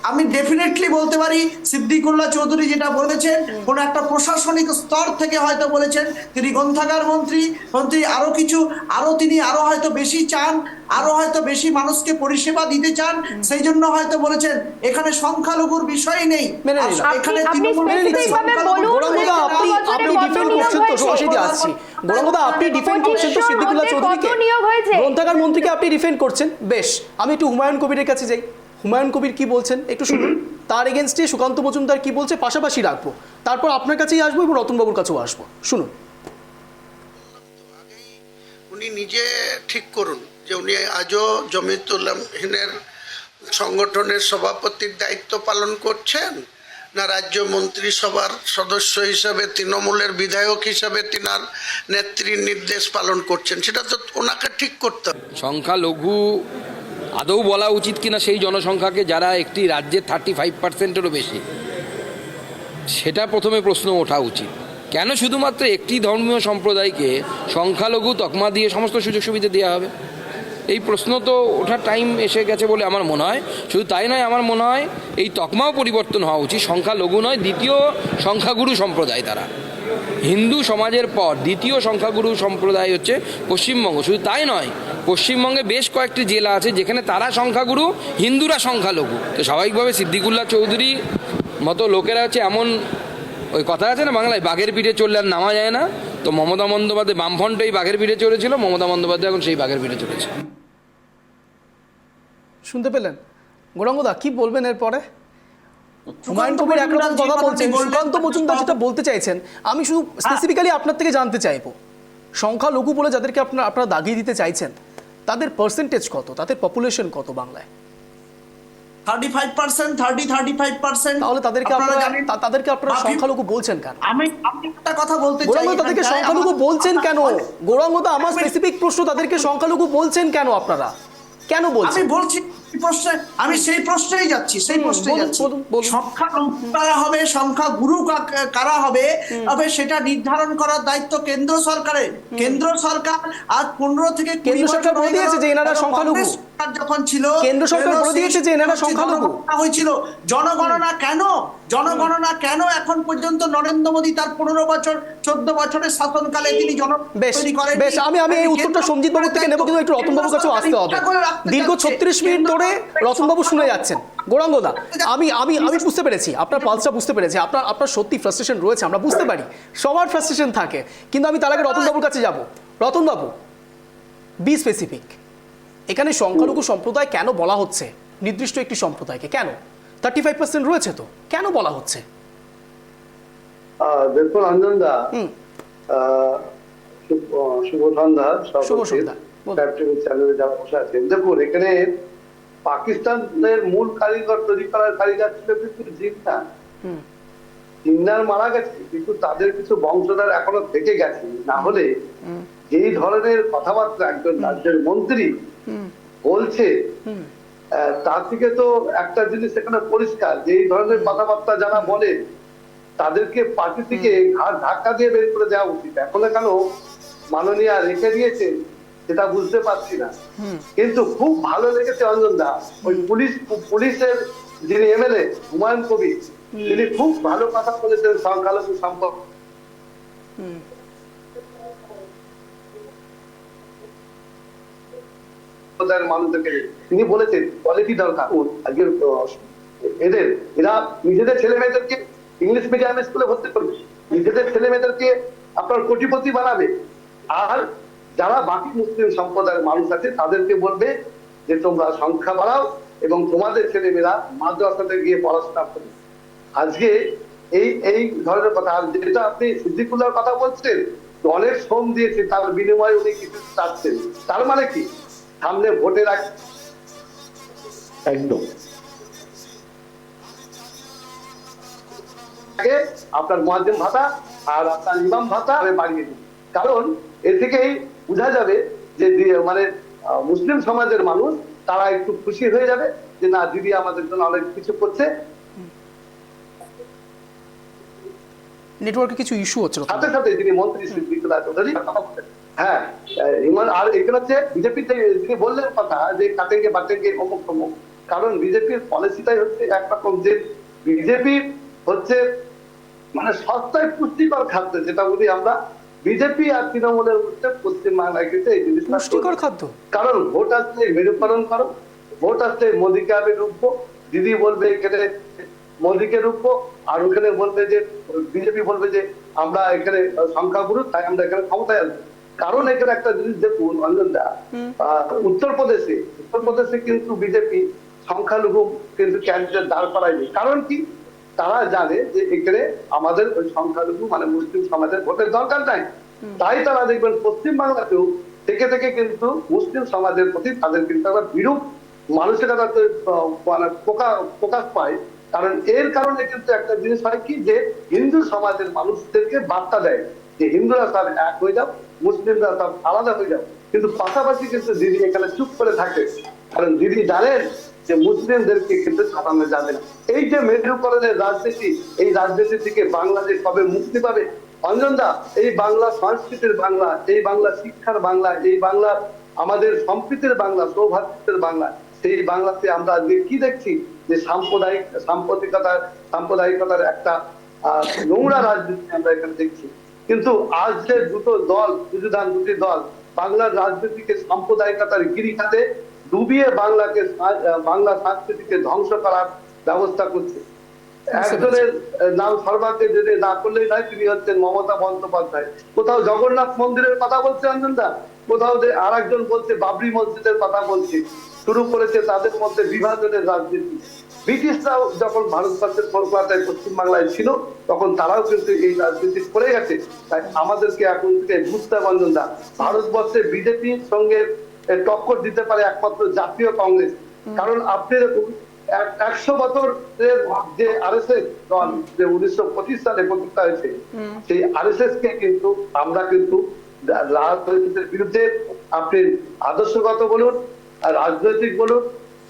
C: আমি ডেফিনেটলি বলতে পারি সিদ্দিকুল্লাহ চৌধুরী যেটা বলেছেন, কোন একটা প্রশাসনিক স্তর থেকে হয়তো বলেছেন, তিনি গ্রন্থাগার মন্ত্রী তিনি আরো হয়তো বেশি চান, আরো হয়তো বেশি মানুষকে পরিষেবা দিতে চান, সেই জন্য হয়তো বলেছেন। এখানে সংখ্যালঘুর বিষয় নেই, এখানে
A: গ্রন্থাগার মন্ত্রীকে আপনি ডিফেন্ড করছেন, বেশ। আমি একটু হুমায়ুন কবিরের কাছে যাই। হুমায়ুন কবির কি বলছেন একটু শুনুন, তার এগেনস্টে সুকান্ত মজুমদার কি বলছে, পাশাপাশি রাখবো, তারপর আপনার কাছেই আসবো এবং রতনবাবুর কাছেও আসবো। শুনুন।
H: উনি নিজে ঠিক করুন যে উনি আজও জমিয়তুল্লাহিনের সংগঠনের সভাপতির দায়িত্ব পালন করছেন, না রাজ্য মন্ত্রিসভার সদস্য হিসাবে তৃণমূলের বিধায়ক হিসাবে তিনার নেত্রীর নির্দেশ পালন করছেন, সেটা তো ওনাকে ঠিক করতে হবে।
I: সংখ্যালঘু আদৌ বলা উচিত কিনা সেই জনসংখ্যাকে যারা একটি রাজ্যের 35%-এরও বেশি, সেটা প্রথমে প্রশ্ন ওঠা উচিত। কেন শুধুমাত্র একটি ধর্মীয় সম্প্রদায়কে সংখ্যালঘু তকমা দিয়ে সমস্ত সুযোগ সুবিধা দেওয়া হবে? এই প্রশ্ন তো ওঠার টাইম এসে গেছে বলে আমার মনে হয়। শুধু তাই নয়, আমার মনে হয় এই তকমাও পরিবর্তন হওয়া উচিত। সংখ্যালঘু নয়, দ্বিতীয় সংখ্যাগুরু সম্প্রদায় তারা। হিন্দু সমাজের পর দ্বিতীয় সংখ্যাগুরু সম্প্রদায় হচ্ছে পশ্চিমবঙ্গ। শুধু তাই নয়, পশ্চিমবঙ্গে বেশ কয়েকটি জেলা আছে যেখানে তারা সংখ্যাগুরু, হিন্দুরা সংখ্যালঘু। তো স্বাভাবিকভাবে সিদ্দিকুল্লাহ চৌধুরী মতো লোকেরা হচ্ছে এমন, ওই কথা আছে না বাংলায়, বাঘের পিঠে চললে আর নামা যায় না। তো মমতা বন্দ্যোপাধ্যায় বামফ্রন্টেই বাঘের পিঠে চলেছিল, মমতা বন্দ্যোপাধ্যায় এখন সেই বাঘের পিঠে চলেছে।
A: শুনতে পেলেন গৌরাঙ্গদা, কি বলবেন এরপরে? হুমায়ুন কবির একরকম কথা বলছেন, সুকান্ত মজুমদার যেটা বলতে চাইছেন, আমি শুধু স্পেসিফিক্যালি আপনার থেকে জানতে চাইবো, সংখ্যালঘু বলে যাদেরকে আপনারা দাগিয়ে দিতে চাইছেন, তাদের পার্সেন্টেজ কত, তাদের পপুলেশন কত বাংলায়?
C: 35%।
A: তাহলে তাদেরকে আপনারা সংখ্যালঘু বলছেন কেন?
C: আমি একটা কথা বলতে চাই,
A: গৌরাঙ্গ, তাদেরকে সংখ্যালঘু বলছেন কেন? গৌরাঙ্গদা, আমার স্পেসিফিক প্রশ্ন, তাদেরকে সংখ্যালঘু বলছেন কেন আপনারা? কেন বলছেন?
C: আমি বলছি আমি সেই প্রশ্নেই যাচ্ছি, সংখ্যা কারা হবে, সংখ্যা গুরু কারা হবে, তবে সেটা নির্ধারণ করার দায়িত্ব কেন্দ্র সরকারের। কেন্দ্র সরকার আজ 15 থেকে 20
A: কেন্দ্র সরকার বলে দিয়েছে যে এনারা সংখ্যালঘু।
C: যখন ছিল
A: কেন্দ্র সরকার বলে দিয়েছে যে এনারা সংখ্যালঘু
C: হয়েছিল। জনগণনা কেন এখন পর্যন্ত নরেন্দ্র মোদী তার 15 বছর 14 বছরের শাসনকালে তিনি
A: বেশ, আমি এই উত্তরটা সঞ্জিত বাবুর থেকে নেব, কিন্তু একটু রতন বাবুর কাছেও আসতে হবে। দীর্ঘ 36 মিনিট ধরে রতন বাবু শুনে যাচ্ছেন। গৌরাঙ্গদা, আমি বুঝতে পেরেছি, আপনার পালসটা বুঝতে পেরেছি, আপনার সত্যি ফ্রাস্ট্রেশন রয়েছে, আমরা বুঝতে পারি, সবার ফ্রাস্ট্রেশন থাকে। কিন্তু আমি তার আগে রতন বাবুর কাছে যাব। রতন বাবু, বি স্পেসিফিক, এখানে সংখ্যালঘু সম্প্রদায় কেন বলা হচ্ছে? নির্দিষ্ট একটি সম্প্রদায়কে কেন? 35% রয়েছে, তো কেন বলা হচ্ছে?
J: দেখুন অঞ্জনদা, শুভ সন্ধ্যা। চ্যানেলে যারা বসে আছেন, দেখুন এখানে পাকিস্তানের মূল কারিগর, তৈরি করার কারিগর ছিল কিন্তু জিন্নাহ। জিন্নাহ মারা গেছে, কিন্তু তাদের কিছু বংশধর এখনো থেকে গেছে। না হলে যেই ধরনের কথাবার্তা একজন রাজ্যের মন্ত্রী বলছে, তার থেকে তো একটা জিনিস এখানে পরিষ্কার, যে এই ধরনের কথাবার্তা যারা বলে তাদেরকে পার্টি থেকে ঘাট ধাক্কা দিয়ে বের করে দেওয়া উচিত। এখন কেন মাননীয়া রেখে দিয়েছেন সেটা বুঝতে পারছি না। কিন্তু খুব ভালো লেগেছে অঞ্জনদা, ওই পুলিশের যিনি এমএলএ হুমায়ুন কবির, তিনি খুব ভালো কথা বলেছেন সংখ্যালঘু সম্পর্কে। মানুষদেরকে তিনি বলেছেন কোয়ালিটি দরকার। এরা নিজেদের ছেলে মেয়েদেরকে ইংলিশ মিডিয়াম স্কুলে ভর্তি করবে, নিজেদের ছেলে মেয়েদেরকে আপনার কোটিপতি বানাবে, আর যারা বাকি মুসলিম সম্প্রদায়ের মানুষ আছে তাদেরকে বলবে যে তোমরা সংখ্যা বাড়াও এবং তোমাদের ছেলেমেয়েরা মাদ্রাসাতে গিয়ে পড়াশোনা করবে। আজকে এই ধরনের কথা, আর যেটা আপনি সিদ্দিকুল্লাহর কথা বলছেন, অনেক শ্রম দিয়েছে, তার বিনিময়ে উনি কিছু চাচ্ছেন, তার মানে কি সামনে ভোটের আগে
F: একদম
J: আপনার মুয়াজ্জিন ভাতা আর আপনার ইমাম ভাতা বাড়িয়ে দিন। কারণ এ থেকেই বোঝা যাবে যে মানে মুসলিম সমাজের মানুষ তারা একটু খুশি হয়ে যাবে যে না, দিদি আমাদের জন্য অনেক কিছু করছে।
A: নেটওয়ার্কে কিছু ইস্যু হচ্ছে,
J: সাথে সাথে যিনি মন্ত্রী সিদ্দিকুল্লাহ চৌধুরী, হ্যাঁ, ইমান, আর এখানে হচ্ছে বিজেপিতে যিনি বললেন কথা যে কাটেঙ্গে বাটেঙ্গে অমুক তমুক, কারণ বিজেপির পলিসিটাই হচ্ছে একরকম, যে বিজেপি হচ্ছে মানে সস্তায় পুষ্টিকর খাদ্য, যেটা বলি আমরা, বিজেপি আর তৃণমূলের মধ্যে পশ্চিমবাংলায় কিন্তু এই জিনিসটা
A: পুষ্টিকর খাদ্য।
J: কারণ ভোট আসলে মেরুকরণ করো, ভোট আসলে মোদীকে আমি রুখবো, দিদি বলবে এখানে মোদীকে রুখবো, আর ওখানে বলবে যে বিজেপি বলবে যে আমরা এখানে সংখ্যাগুরু, তাই আমরা এখানে ক্ষমতায় আসবো। কারণ এখানে একটা জিনিস দেখুন অঞ্জনদা, উত্তরপ্রদেশে কিন্তু বিজেপি সংখ্যালঘু কিন্তু ক্যান্ডিডেট দাঁড় করায়নি। কারণ কি? তারা জানে যে এখানে আমাদের ওই সংখ্যালঘু মানে মুসলিম সমাজের ভোটের দরকার নাই। তাই তারা দেখবেন পশ্চিমবাংলাতেও থেকে থেকে কিন্তু মুসলিম সমাজের প্রতি তাদের কিন্তু একটা বিরূপ মানসিকতা মানে প্রকাশ পায়। কারণ এর কারণে কিন্তু একটা জিনিস হয় কি, যে হিন্দু সমাজের মানুষদেরকে বার্তা দেয় যে হিন্দুরা সব এক হয়ে যাও, মুসলিমরা সব আলাদা হয়ে যাও। কিন্তু পাশাপাশি কিন্তু দিদি এখানে চুপ করে থাকে, কারণ দিদি জানেন যে মুসলিমদেরকে কিন্তু ছাড়ানো যাবে না। এই যে মেরুকরণের রাজনীতি, এই রাজনীতি থেকে বাংলাদেশ কবে মুক্তি পাবে? অঞ্জনদা, এই বাংলা সংস্কৃতির বাংলা, এই বাংলা শিক্ষার বাংলা, এই বাংলা আমাদের সম্প্রীতির বাংলা, সৌভাতৃত্বের বাংলা, সেই বাংলাতে আমরা আজকে কি দেখছি, যে সাম্প্রদায়িকতার একটা নোংরা রাজনীতি আমরা এখানে দেখছি। কিন্তু আজ যে দুটি দল বাংলার রাজনীতিকে সাম্প্রদায়িকতার গিরিখাতে ডুবিয়ে বাংলা সংস্কৃতিকে ধ্বংস করার ব্যবস্থা করছে। একজনের নাম সর্বাগ্রে যদি না করলেই নয়, তিনি হচ্ছেন মমতা বন্দ্যোপাধ্যায়। কোথাও জগন্নাথ মন্দিরের কথা বলছে অঞ্জনদা, কোথাও যে আর একজন বলছে বাবরি মসজিদের কথা বলছে। শুরু করেছে তাদের মধ্যে বিভাজনের রাজনীতি। ব্রিটিশরাও যখন ভারতবর্ষের কলকাতায় পশ্চিমবাংলায় ছিল, তখন তারাও কিন্তু এই রাজনীতি করে গেছে। তাই আমাদেরকে এখন থেকে বুঝতে হবে অঞ্জনদা, ভারতবর্ষে বিজেপির সঙ্গে টক্কর দিতে পারে একমাত্র জাতীয় কংগ্রেস। কারণ আপনি 100 বছরের যে আরএসএস দল, যে 1925 সালে প্রতিষ্ঠা হয়েছে, সেই আরএসএস কে কিন্তু আমরা কিন্তু রাজনীতির বিরুদ্ধে, আপনি আদর্শগত বলুন আর রাজনৈতিক বলুন,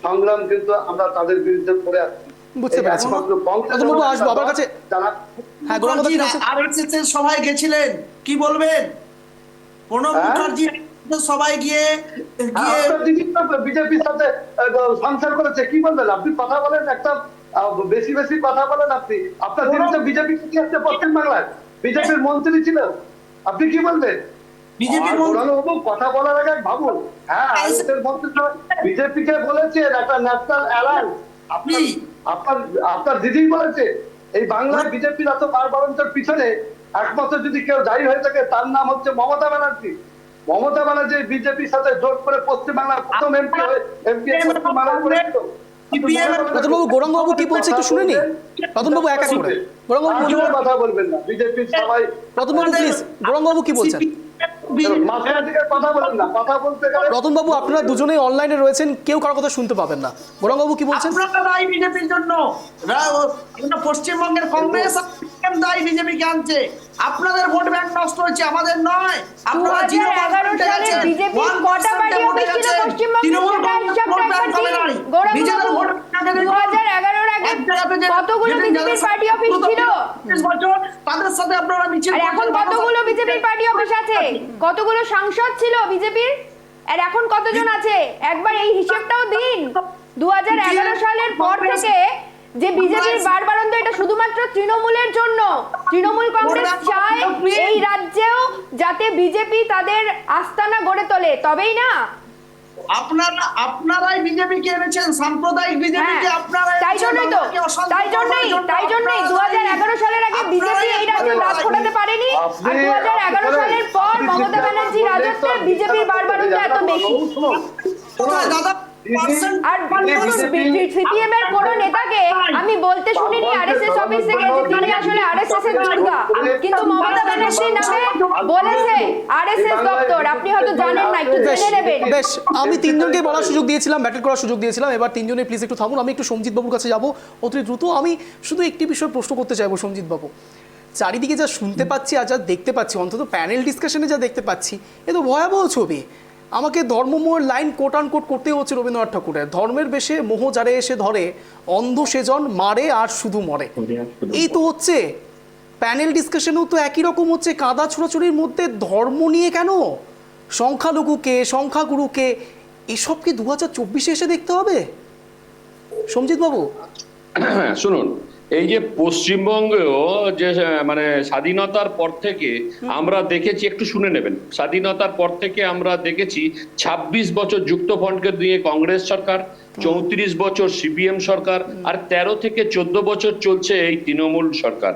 J: সংগ্রাম কিন্তু আমরা তাদের বিরুদ্ধে করে আসছি।
A: বুঝতে পেরেছি। আসবো আমার কাছে। হ্যাঁ,
C: আরএসএস এর সভায় গেছিলেন, কি বলবেন? প্রণব মুখার্জি সবাই গিয়ে
J: বিজেপির সাথে সংসার করেছে, কি বলবেন আপনি? কথা বলেন, একটা বেশি বেশি কথা বলেন আপনি। আপনার দিদি তো বিজেপি কি আসছে পশ্চিমবাংলায়, বিজেপির মন্ত্রী ছিল, আপনি কি বলবেন? কথা বলার আগে ভাবুন। হ্যাঁ, বিজেপি কে বলেছে একটা ন্যাশনাল অ্যালায়েন্স, আপনার দিদি বলেছে। এই বাংলায় বিজেপির এত বারবারন্তের পিছনে একমাত্র যদি কেউ দায়ী হয়ে থাকে, তার নাম হচ্ছে মমতা ব্যানার্জি। মমতা ব্যানার্জি বিজেপির সাথে জোট করে পশ্চিমবাংলার প্রথম এমপি
A: রতনবাবু, গৌরাঙ্গবাবু কি বলছে একটু শুনে নি। রতনবাবু এক এক করে। গৌরাঙ্গবাবু
J: কথা বলবেন না, বিজেপির সবাই।
A: রতনবাবু প্লিজ, গৌরাঙ্গবাবু কি বলছেন? রতনবাবু, আপনারা দুজনেই অনলাইনে রয়েছেন, কেউ কারো কথা শুনতে পাবেন না। গৌরাঙ্গবাবু কি বলছেন?
C: দায়ী বিজেপির জন্য, পশ্চিমবঙ্গের কংগ্রেস দায়ী বিজেপিকে আনছে। আপনাদের ভোট ব্যাংক নষ্ট হয়েছে, আমাদের নয়। আপনারা
G: 2011 সালে বিজেপির কটা পার্টি অফিস ছিল পশ্চিমবঙ্গে? 2011 এর আগে কতগুলো বিজেপির পার্টি অফিস ছিল?
C: তাদের সাথে আপনারা মিছিল।
G: আর এখন কতগুলো বিজেপির পার্টি অফিস আছে? কতগুলো সাংসদ ছিল বিজেপির? আর এখন কতজন আছে? একবার এই হিসেবটাও দিন। 2011 সালের পর থেকে যে বিজেপির বারবারন্ত, এটা শুধুমাত্র তৃণমূলের জন্য। তৃণমূল কংগ্রেস চায় এই রাজ্যেও যাতে বিজেপি তাদের আস্তানা গড়ে তোলে, তবেই না।
C: আপনারাই বিজেপিকে এনেছেন, সাম্প্রদায়িক বিজেপিকে আপনারা।
G: তাই জন্যই 2011 সালের আগে বিজেপি এই রাজ্যে দাঁত ফোটাতে পারেনি, আর 2011 সালের পর মমতা ব্যানার্জি রাজত্বে বিজেপির বারবারন্ত এত বেশি।
C: দাদা,
G: আর সিপিএম এর কোন নেতাকে আমি বলতে শুনিনি আরএসএস অফিস থেকে যে তিনি আসলে আরএসএস এর দুর্গা, কিন্তু মমতা ব্যানার্জি নামে বলেছে আরএসএস দপ্তর। আপনি হয়তো জানেন না, একটু জেনে নেবেন।
A: বেশ, আমি তিনজনকে বলার সুযোগ দিয়েছিলাম, ব্যাটেল করার সুযোগ দিয়েছিলাম। এবার তিনজনে প্লিজ একটু থামুন। আমি একটু সঞ্জিত বাবুর কাছে যাব অতি দ্রুত। আমি শুধু একটি বিষয় প্রশ্ন করতে চাইবো সঞ্জিত বাবু। চারিদিকে যা শুনতে পাচ্ছি আর যা দেখতে পাচ্ছি, অন্তত প্যানেল ডিসকাশনে যা দেখতে পাচ্ছি, এ তো ভয়াবহ ছবি। আমাকে ধর্মমোহের লাইন কোট আনকোট করতে হচ্ছে রবীন্দ্রনাথ ঠাকুরের। ধর্মের বেশে মোহ যারে এসে ধরে, অন্ধ সেজন মারে আর শুধু মরে। এই তো হচ্ছে প্যানেল ডিসকাশনেও তো একই রকম হচ্ছে। কাদা ছোড়াছুড়ির মধ্যে ধর্ম নিয়ে কেন? সংখ্যালঘুকে, সংখ্যাগুরুকে, এসব কি 2024-এ এসে দেখতে হবে? সঞ্জিত বাবু
D: শুনুন, এই যে পশ্চিমবঙ্গেও যে মানে স্বাধীনতার পর থেকে আমরা দেখেছি, একটু শুনে নেবেন, স্বাধীনতার পর থেকে আমরা দেখেছি 26 বছর যুক্তফ্রন্টকে দিয়ে কংগ্রেস সরকার, 34 বছর সিপিএম সরকার, আর 13 থেকে 14 বছর চলছে এই তৃণমূল সরকার।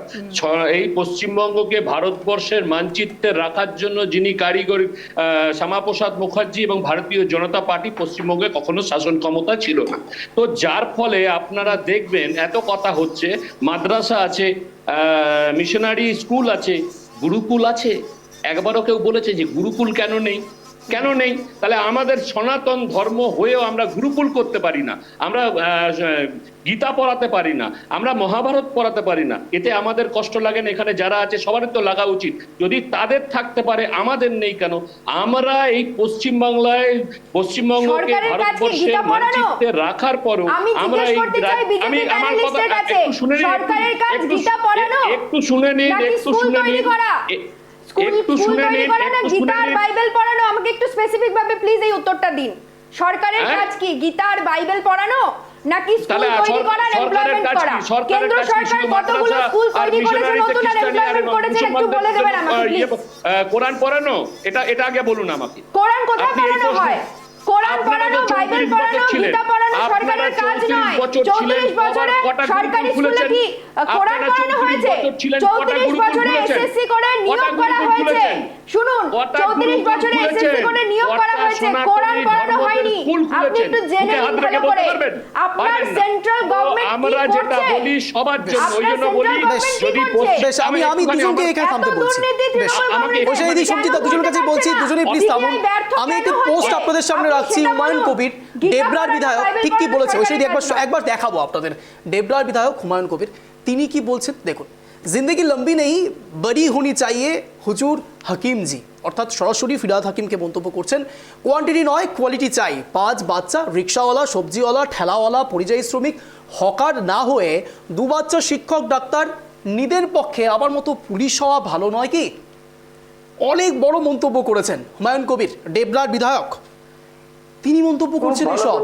D: এই পশ্চিমবঙ্গকে ভারতবর্ষের মানচিত্রে রাখার জন্য যিনি কারিগরি, শ্যামাপ্রসাদ মুখার্জি এবং ভারতীয় জনতা পার্টি, পশ্চিমবঙ্গে কখনো শাসন ক্ষমতা ছিল না। তো যার ফলে আপনারা দেখবেন এত কথা হচ্ছে, মাদ্রাসা আছে, মিশনারি স্কুল আছে, গুরুকুল আছে। একবারও কেউ বলেছে যে গুরুকুল কেন নেই? কেন নেই? তাহলে আমাদের সনাতন ধর্ম হয়েও আমরা গুরুকুল করতে পারি না, আমরা গীতা পড়াতে পারি না, আমরা মহাভারত পড়াতে পারি না। এতে আমাদের কষ্ট লাগে না? এখানে যারা আছে সবারই তো লাগা উচিত। যদি তাদের থাকতে পারে, আমাদের নেই কেন? আমরা এই পশ্চিমবাংলায়, পশ্চিমবঙ্গকে ভারতবর্ষের মানচিত্রে রাখার পরও আমরা এই আমি আমার কথা একটু শুনে নিন, একটু শুনে নিন, একটু শুনে নিন, একটু শুনে নিন, একটু শুনে নিন।
G: বাইবেল পড়ানো, আমাকে একটু স্পেসিফিক ভাবে প্লিজ এই উত্তরটা দিন। সরকারের কাজ কি গীতা আর বাইবেল পড়ানো, নাকি স্কুল তৈরি করা, এমপ্লয়মেন্ট করা? কেন্দ্র সরকার কতগুলো স্কুল তৈরি করেছে, নতুন আর এমপ্লয়মেন্ট করেছে, একটু বলে দেবেন আমাকে প্লিজ।
D: কোরআন পড়ানো, এটা আগে বলুন আমাকে।
G: কোরআন কোথায় পড়ানো হয়? কোরআন পড়ানো, বাইবেল পড়ানো, গীতা পড়ানো সরকারের কাজ নয়। 34 বছরে সরকারি স্কুলে কি কোরআন পড়ানো হয়েছে? 34 বছরে এসএসসি করে নিয়োগ করা হয়েছে। শুনুন, 34 বছরে এসএসসি করে নিয়োগ করা হয়েছে, কোরআন পড়ানো হয়নি। আপনি একটু জেনে নিন ভালো করে। আপনার সেন্ট্রাল গভর্নমেন্ট
D: আমরা যেটা বলি সবার জন্য, ওই জন্য বলি যদি
A: বেশ আমি দুজনকে এখানে থামতে বলছি। বেশ বসে এই সঞ্চিতা দুজনের কাছে বলছি, দুজনেই প্লিজ থামুন। আমি একটি পোস্ট আপনাদের সামনে রাখছি। হুমায়ুন কবির, ডেবরার বিধায়ক, ঠিক কি বলেছে ওই সেই একবার দেখাবো আপনাদের। ডেবরার বিধায়ক হুমায়ুন কবির তিনি কি বলছেন দেখুন। জিন্দগি লম্বি নেই, বড়ি হোনি চাইয়ে হুজুর হাকিম জি, অর্থাৎ সরাসরি ফিরহাদ হাকিমকে মন্তব্য করছেন। কোয়ান্টিটি নয় কোয়ালিটি চাই। 5 বাচ্চা, রিক্সাওয়ালা, সবজিওয়ালা, ঠেলাওয়ালা, পরিযায়ী শ্রমিক, হকার না হয়ে 2 বাচ্চা শিক্ষক, ডাক্তার, নিদের পক্ষে আমার মতো পুলিশ হওয়া ভালো নয় কি? অনেক বড় মন্তব্য করেছেন হুমায়ুন কবির, ডেবরার বিধায়ক। তিনি মন্তব্য করছেন এসব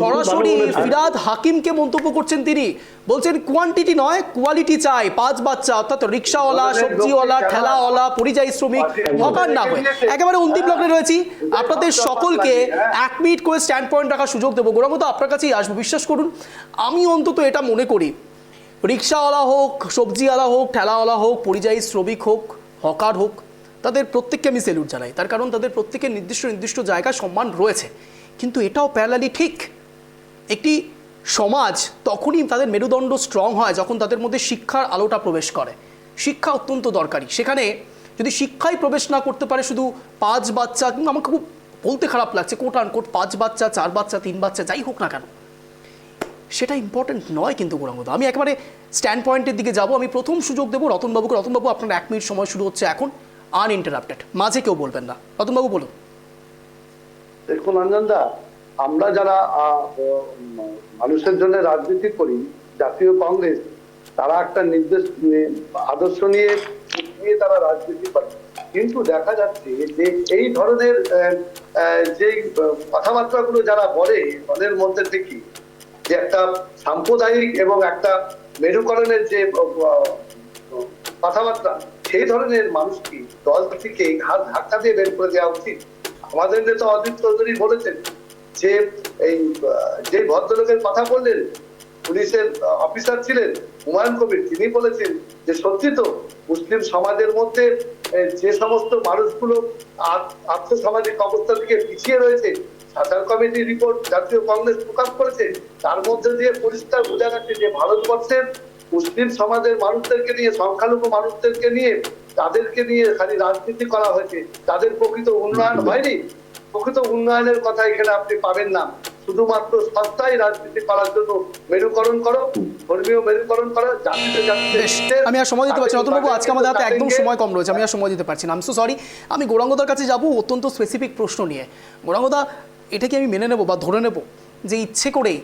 A: সরাসরি ফিরহাদ হাকিমকে মন্তব্য করছেন। তিনি বলছেন কোয়ান্টিটি নয় কোয়ালিটি চাই। 5 বাচ্চা, অর্থাৎ রিক্সাওয়ালা, সবজিওয়ালা, ঠেলাওয়ালা, পরিযায়ী শ্রমিক, হকার না হয়ে। একেবারে অন্তিম লগ্নে রয়েছি। আপনাদের সকলকে 1 মিনিট করে স্ট্যান্ড পয়েন্ট রাখার সুযোগ দেবো। গোরাঙ্গ তো আপনার কাছেই আসবো, বিশ্বাস করুন আমি অন্তত এটা মনে করি, রিক্সাওয়ালা হোক, সবজিওয়ালা হোক, ঠেলাওয়ালা হোক, পরিযায়ী শ্রমিক হোক, হকার হোক, তাদের প্রত্যেককে আমি স্যালুট জানাই। তার কারণ তাদের প্রত্যেকের নির্দিষ্ট জায়গায় সম্মান রয়েছে। কিন্তু এটাও প্যারালালি ঠিক, একটি সমাজ তখনই তাদের মেরুদণ্ড স্ট্রং হয় যখন তাদের মধ্যে শিক্ষার আলোটা প্রবেশ করে। শিক্ষা অত্যন্ত দরকারি। সেখানে যদি শিক্ষায় প্রবেশ না করতে পারে, শুধু 5 বাচ্চা, কিন্তু আমাকে খুব বলতে খারাপ লাগছে, কোট আনকোট 5 বাচ্চা, 4 বাচ্চা, 3 বাচ্চা, যাই হোক না কেন, সেটা ইম্পর্টেন্ট নয়। কিন্তু গোরাঙ্গদা আমি একেবারে স্ট্যান্ড পয়েন্টের দিকে যাব। আমি প্রথম সুযোগ দেবো রতনবাবুকে। রতনবাবু, আপনার 1 মিনিট সময় শুরু হচ্ছে এখন, আনইন্টারাপ্টেড, মাঝে কেউ বলবেন না। রতনবাবু বলুন।
J: দেখুন অঞ্জনদা, আমরা যারা মানুষের জন্য রাজনীতি করি, জাতীয় কংগ্রেস তারা একটা আদর্শ নিয়ে তারা রাজনীতি করে। কিন্তু দেখা যাচ্ছে যে এই ধরনের যে কথাবার্তাগুলো যারা বলে, দলের মধ্যে থেকে যে একটা সাম্প্রদায়িক এবং একটা মেরুকরণের যে কথাবার্তা, সেই ধরনের মানুষকে দল থেকে ঘাট ধাক্কা দিয়ে বের করে দেওয়া উচিত। আমাদের নেতা অজিত চৌধুরী বলেছেন যে এই যে ভদ্রলোকের কথা বললেন, পুলিশের অফিসার ছিলেন হুমায়ুন কবির, তিনি বলেছেন যে সত্যি তো মুসলিম সমাজের মধ্যে যে সমস্ত মানুষগুলো আর্থসামাজিক অবস্থা থেকে পিছিয়ে রয়েছে, সাঁতার কমিটির রিপোর্ট জাতীয় কংগ্রেস প্রকাশ করেছে, তার মধ্যে দিয়ে পরিষ্কার বোঝা যাচ্ছে যে ভারতবর্ষের মুসলিম সমাজের মানুষদেরকে নিয়ে, সংখ্যালঘু মানুষদেরকে নিয়ে, তাদেরকে নিয়ে খালি রাজনীতি করা হয়েছে, তাদের প্রকৃত উন্নয়ন হয়নি। প্রকৃত উন্নয়নের কথা এখানে আপনি পাবেন না। শুধুমাত্র সস্তায় রাজনীতি করার জন্য মেরুকরণ করো, ধর্মীয় মেরুকরণ করো, জাতিতে
A: আমি আর সময় দিতে পারছি না রতনবাবু, আজকে আমাদের হাতে একদম সময় কম রয়েছে, আমি আর সময় দিতে পারছি না। আমি সো সরি। আমি গোরাঙ্গদার কাছে যাব অত্যন্ত স্পেসিফিক প্রশ্ন নিয়ে। গোরাঙ্গদা, এটা কি আমি মেনে নেব বা ধরে নেব যে ইচ্ছে করেই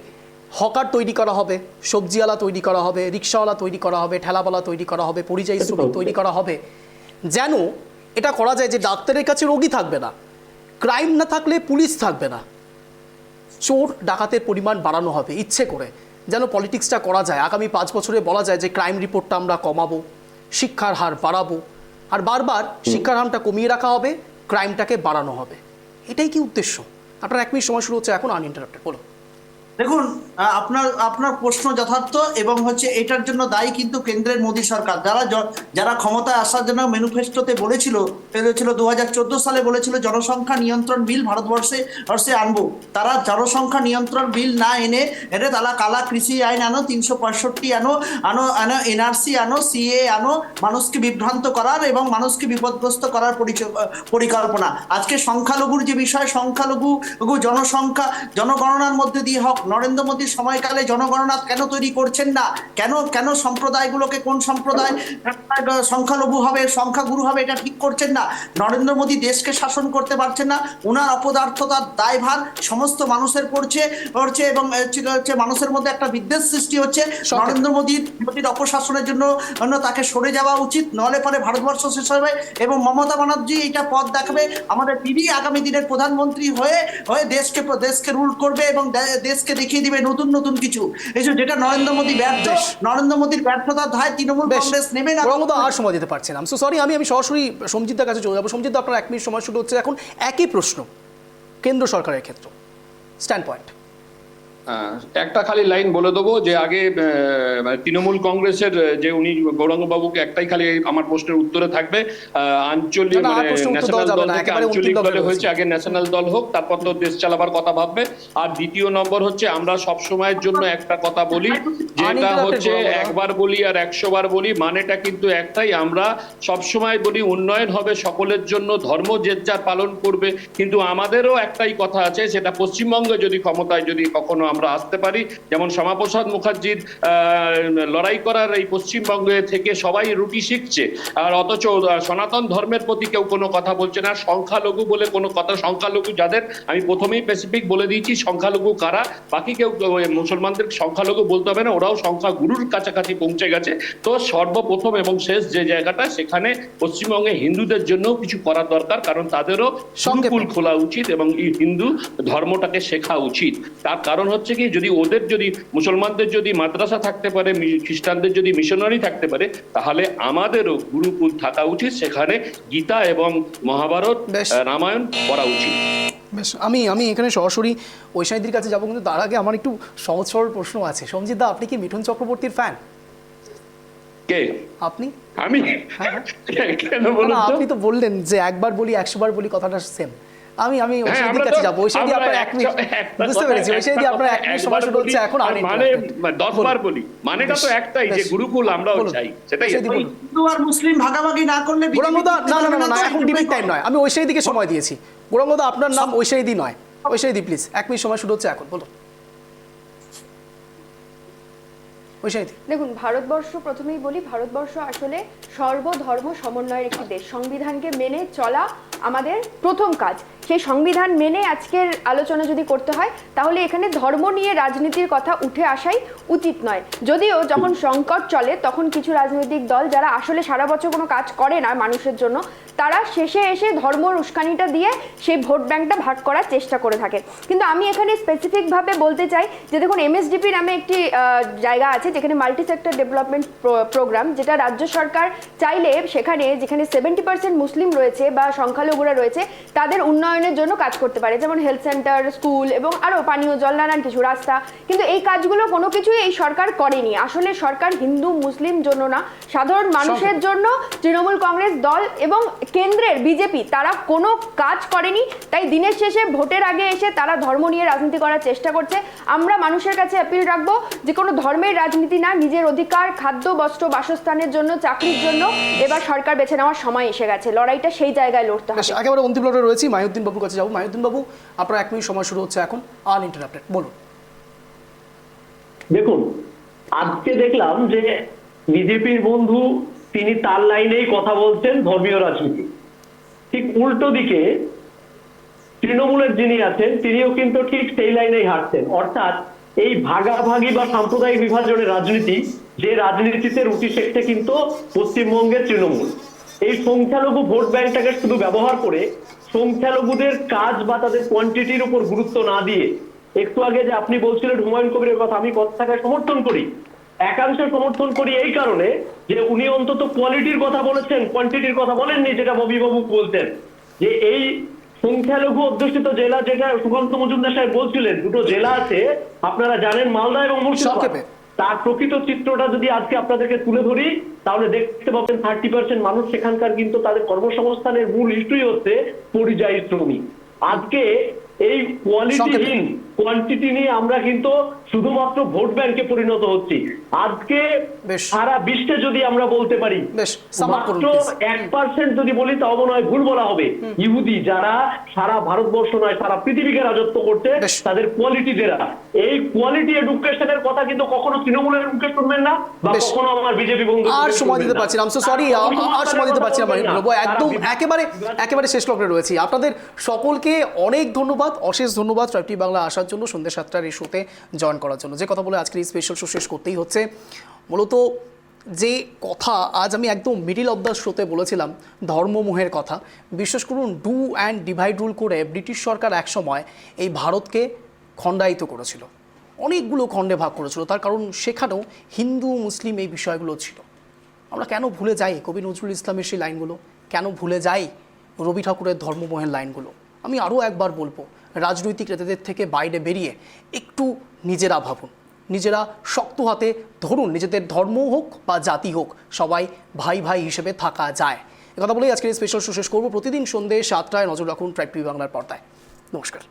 A: হকার তৈরি করা হবে, সবজিওয়ালা তৈরি করা হবে, রিক্সাওয়ালা তৈরি করা হবে, ঠেলাওয়ালা তৈরি করা হবে, পরিযায়ী শ্রমিক তৈরি করা হবে, যেন এটা করা যায় যে ডাক্তারের কাছে রোগী থাকবে না, ক্রাইম না থাকলে পুলিশ থাকবে না, চোর ডাকাতের পরিমাণ বাড়ানো হবে ইচ্ছে করে, যেন পলিটিক্সটা করা যায়। আগামী 5 বছরে বলা যায় যে ক্রাইম রিপোর্টটা আমরা কমাবো, শিক্ষার হার বাড়াবো, আর বারবার শিক্ষার হারটা কমিয়ে রাখা হবে, ক্রাইমটাকে বাড়ানো হবে। এটাই কি উদ্দেশ্য? আপনার 1 মিনিট সময় শুরু হচ্ছে এখন, আনইন্টারাপ্টেড, বলো।
C: দেখুন, আপনার আপনার প্রশ্ন যথার্থ এবং হচ্ছে এটার জন্য দায়ী কিন্তু কেন্দ্রের মোদী সরকার, যারা ক্ষমতায় আসার জন্য ম্যানিফেস্টোতে বলেছিল 2014 সালে বলেছিল জনসংখ্যা নিয়ন্ত্রণ বিল ভারতবর্ষে আনবো, তারা জনসংখ্যা নিয়ন্ত্রণ বিল না এনে তারা কালা কৃষি আইন আনো, 365 আনো এনআরসি আনো, সিএ আনো, মানুষকে বিভ্রান্ত করার এবং মানুষকে বিপদগ্রস্ত করার পরিকল্পনা। আজকে সংখ্যালঘুর যে বিষয়, সংখ্যালঘু জনগণনার মধ্যে দিয়ে হোক, নরেন্দ্র মোদীর সময়কালে জনগণনা কেন তৈরি করছেন না, কেন সম্প্রদায়গুলোকে কোন সম্প্রদায় সংখ্যালঘু হবে সংখ্যাগুরু হবে এটা ঠিক করছেন না, নরেন্দ্র মোদী দেশকে শাসন করতে পারছেন না, ওনার অপদার্থতার দায়ভার সমস্ত মানুষের পড়ছে এবং হচ্ছে মানুষের মধ্যে একটা বিদ্বেষ সৃষ্টি হচ্ছে। নরেন্দ্র মোদীর অপশাসনের জন্য তাকে সরে যাওয়া উচিত, নলে পরে ভারতবর্ষ শেষ হবে। এবং মমতা ব্যানার্জি এটা পথ দেখাবে, আমাদের তিনি আগামী দিনের প্রধানমন্ত্রী হয়ে দেশকে রুল করবে এবং দেশকে দেখিয়ে দিবে নতুন নতুন কিছু, যেটা নরেন্দ্র মোদী ব্যর্থ, নরেন্দ্র মোদীর ব্যর্থতার দায় তৃণমূল কংগ্রেস নেবে না।
A: আর সময় দিতে পারছি না, সো সরি, আমি সরাসরি সঞ্জিতার কাছে চলে যাবো। সঞ্জিত, আপনার 1 মিনিট সময় শুরু হচ্ছে এখন। একই প্রশ্ন কেন্দ্র সরকারের ক্ষেত্রে স্ট্যান্ড পয়েন্ট।
D: একটা খালি লাইন বলে দেবো যে আগে তৃণমূল কংগ্রেসের যে উনি গৌরাঙ্গ বাবুকে একটাই খালি আমার প্রশ্নের উত্তরে থাকবে, আঞ্চলিক ন্যাশনাল দল থেকে আঞ্চলিক দলে হয়েছে, আগে ন্যাশনাল দল হোক, তারপর তো দেশ চালাবার কথা ভাববে। আর দ্বিতীয় নম্বর হচ্ছে আমরা সব সময়ের জন্য একটা কথা বলি, যেটা হচ্ছে একবার বলি আর 100 বার বলি, মানেটা কিন্তু একটাই, আমরা সব সময় বলি উন্নয়ন হবে সকলের জন্য, ধর্ম যে যার পালন করবে, কিন্তু আমাদেরও একটাই কথা আছে, সেটা পশ্চিমবঙ্গে যদি ক্ষমতায় যদি কখনো আমরা আসতে পারি, যেমন শ্যামাপ্রসাদ মুখার্জির লড়াই করার এই পশ্চিমবঙ্গে থেকে সবাই রুটি শিখছে, আর অথচ সনাতন ধর্মের প্রতি কেউ কোনো কথা বলছে না, সংখ্যালঘু বলে কোনো কথা, সংখ্যালঘু যাদের আমি প্রথমেই স্পেসিফিক বলে দিয়েছি সংখ্যালঘু কারা, বাকি কেউ মুসলমানদের সংখ্যালঘু বলতে হবে না, ওরাও সংখ্যা গুরুর কাছাকাছি পৌঁছে গেছে। তো সর্বপ্রথম এবং শেষ যে জায়গাটা, সেখানে পশ্চিমবঙ্গে হিন্দুদের জন্য কিছু করার দরকার, কারণ তাদেরও গুরুকুল খোলা উচিত এবং এই হিন্দু ধর্মটাকে শেখা উচিত। তার কারণ হচ্ছে কি, যদি মুসলমানদের যদি মাদ্রাসা থাকতে পারে, খ্রিস্টানদের যদি মিশনারি থাকতে পারে, তাহলে আমাদেরও গুরুকুল থাকা উচিত, সেখানে গীতা এবং মহাভারত রামায়ণ পড়া উচিত।
A: বেশ, আমি এখানে সরাসরি ঐশানীদির কাছে যাবো, কিন্তু তার আগে আমার একটু সহজ সরল প্রশ্ন আছে। সঞ্জিত দা, আপনি কি মিঠুন চক্রবর্তীর ফ্যান?
D: কে?
A: আপনি?
D: আমি? কেন বলুন?
A: আপনি তো বললেন যে একবার বলি 100 বার বলি, কথাটা সেম। আমি ঐশানীদির কাছে যাবো। ঐশানীদি, আপনার 1 মিনিট, বুঝতে পেরেছি। ঐশানীদি, আপনার 1 মিনিট সময় শুরু হচ্ছে এখন।
D: মানে 10 বার বলি, মানেটা তো একটাই, যে গুরুকুল আমরাও চাই, সেটাই।
C: হিন্দু আর মুসলিম ভাগাভাগি না করলে
A: না, এখন ডিবেট টাইম নয়, আমি ঐশানীদিকে সময় দিয়েছি। গৌরাঙ্গদা, আপনার নাম ঐশানীদি নয়। ঐশানীদি প্লিজ, 1 মিনিট সময় শুরু হচ্ছে এখন, বলুন।
G: দেখুন, ভারতবর্ষ, প্রথমেই বলি, ভারতবর্ষ আসলে সর্বধর্ম সমন্বয়ের একটি দেশ। সংবিধানকে মেনে চলা আমাদের প্রথম কাজ। সেই সংবিধান মেনে আজকের আলোচনা যদি করতে হয়, তাহলে এখানে ধর্ম নিয়ে রাজনীতির কথা উঠে আসাই উচিত নয়। যদিও যখন সংকট চলে, তখন কিছু রাজনৈতিক দল যারা আসলে সারা বছর কোনো কাজ করে না মানুষের জন্য, তারা শেষে এসে ধর্মর উস্কানিটা দিয়ে সেই ভোট ব্যাংকটা ভাগ করার চেষ্টা করে থাকে। কিন্তু আমি এখানে স্পেসিফিকভাবে বলতে চাই যে দেখুন, MSDP নামে একটি জায়গা আছে, যেখানে মাল্টি সেক্টর ডেভেলপমেন্ট প্রোগ্রাম, যেটা রাজ্য সরকার চাইলে সেখানে যেখানে 70% মুসলিম রয়েছে বা সংখ্যালঘুরা রয়েছে, তাদের উন্নয়নের জন্য কাজ করতে পারে, যেমন হেলথ সেন্টার, স্কুল এবং আরও পানীয় জল, নানান কিছু রাস্তা। কিন্তু এই কাজগুলো কোনো কিছুই এই সরকার করেনি। আসলে সরকার হিন্দু মুসলিম জন্য না, সাধারণ মানুষের জন্য তৃণমূল কংগ্রেস দল এবং কেন্দ্রের বিজেপি তারা কোনো কাজ করেনি। তাই দিনের শেষে ভোটের আগে এসে তারা ধর্ম নিয়ে রাজনীতি করার চেষ্টা করছে। আমরা মানুষের কাছে অ্যাপিল রাখবো যে কোনো ধর্মের রাজনীতি না, নিজের অধিকার, খাদ্য, বস্ত্র, বাসস্থানের জন্য, চাকরির জন্য এবার সরকার বেছে নেওয়ার সময় এসে গেছে। লড়াইটা সেই জায়গায় লড়তে হবে।
A: একেবারে অন্তিম লড়াই রয়েছে। মাহিউদ্দিন বাবুর কাছে যাবো। মাহিউদ্দিন বাবু, আপনার 1 মিনিট সময় শুরু হচ্ছে এখন, আনইন্টারাপ্টেড, বলুন।
F: দেখুন, আজকে দেখলাম যে বিজেপির বন্ধু তিনি তার লাইনেই কথা বলছেন ধর্মীয় রাজনীতি, ঠিক উল্টো দিকে তৃণমূলের যিনি আছেন তিনিও কিন্তু ঠিক সেই লাইনেই হাঁটছেন। অর্থাৎ এই ভাগাভাগি বা সাম্প্রদায়িক বিভাজনের রাজনীতি, যে রাজনীতিতে রুটি সেকছে কিন্তু পশ্চিমবঙ্গের তৃণমূল, এই সংখ্যালঘু ভোট ব্যাংকটাকে শুধু ব্যবহার করে সংখ্যালঘুদের কাজ বা তাদের কোয়ান্টিটির উপর গুরুত্ব না দিয়ে, একটু আগে যে আপনি বলছিলেন হুমায়ুন কবিরের কথা, আমি কথাটাকে সমর্থন করি, একাংশে সমর্থন করি এই কারণে যে উনি অন্তত কোয়ালিটির কথা বলেছেন, কোয়ান্টিটির কথা বলেননি, যেটা ববি বাবু বলতেন যে এই সংখ্যালঘু অধ্যুষিত জেলা, যেটা সুকান্ত মজুমদার সাহেব বলছিলেন, দুটো জেলা আছে আপনারা জানেন, মালদা এবং মুর্শিদাবাদ।
A: সংক্ষেপে।
F: তার প্রকৃত চিত্রটা যদি আজকে আপনাদেরকে তুলে ধরি, তাহলে দেখতে পাবেন 30% মানুষ সেখানকার কিন্তু তাদের কর্মসংস্থানের মূল ইস্যুই হচ্ছে পরিযায়ী শ্রমিক। আজকে এই কোয়ালিটিহীন কোয়ান্টিটি নিয়ে আমরা কিন্তু শুধুমাত্র ভোট ব্যাংকে পরিণত হচ্ছি। আজকে
A: বেশ।
F: সারা বিশ্বে যদি আমরা বলতে পারি,
A: বেশ, sum up করুন,
F: মাত্র
A: please।
F: 1% যদি বলি তাও মনে হয় ভুল বলা হবে, ইহুদি যারা সারা ভারতবর্ষ নয় সারা পৃথিবীকে রাজত্ব করছে,
A: বেশ।
F: তাদের কোয়ালিটি যারা, এই কোয়ালিটি এডুকেশনের কথা কিন্তু কখনো তৃণমূলের মুখে শুনবেন না, বা
A: বেশ।
F: কখনো আমার বিজেপি বন্ধু
A: আর সময় দিতে পারছি না, সরি, আর সময় দিতে পারছি না বলবো, একদম একেবারে শেষ লগ্নে রয়েছি। আপনাদের সকলকে অনেক ধন্যবাদ, অশেষ ধন্যবাদ ট্রাইব টিভি বাংলা আসার জন্য, সন্ধ্যে 7টার এই শোতে জয়েন করার জন্য। যে কথা বলে আজকের এই স্পেশাল শো শেষ করতেই হচ্ছে। মূলত যে কথা আজ আমি একদম মিডিল অফ দ্য শোতে বলেছিলাম, ধর্মমোহের কথা, বিশ্বাস করুন, ডু অ্যান্ড ডিভাইড রুল করে ব্রিটিশ সরকার একসময় এই ভারতকে খণ্ডায়িত করেছিল, অনেকগুলো খণ্ডে ভাগ করেছিল। তার কারণ সেখানেও হিন্দু মুসলিম এই বিষয়গুলো ছিল। আমরা কেন ভুলে যাই কবি নজরুল ইসলামের সেই লাইনগুলো, কেন ভুলে যাই রবি ঠাকুরের ধর্মমোহের লাইনগুলো? আমি আরও একবার বলবো, রাজনৈতিক নেতাদের থেকে বাইরে বেরিয়ে একটু নিজেরা ভাবুন, নিজেরা শক্ত হাতে ধরুন, নিজেদের ধর্ম হোক বা জাতি হোক, সবাই ভাই ভাই হিসেবে থাকা যায়। একথা বলেই আজকের স্পেশাল শো শেষ করবো। প্রতিদিন সন্ধ্যে 7টায় নজর রাখুন ট্রাইব টিভি বাংলার পর্দায়। নমস্কার।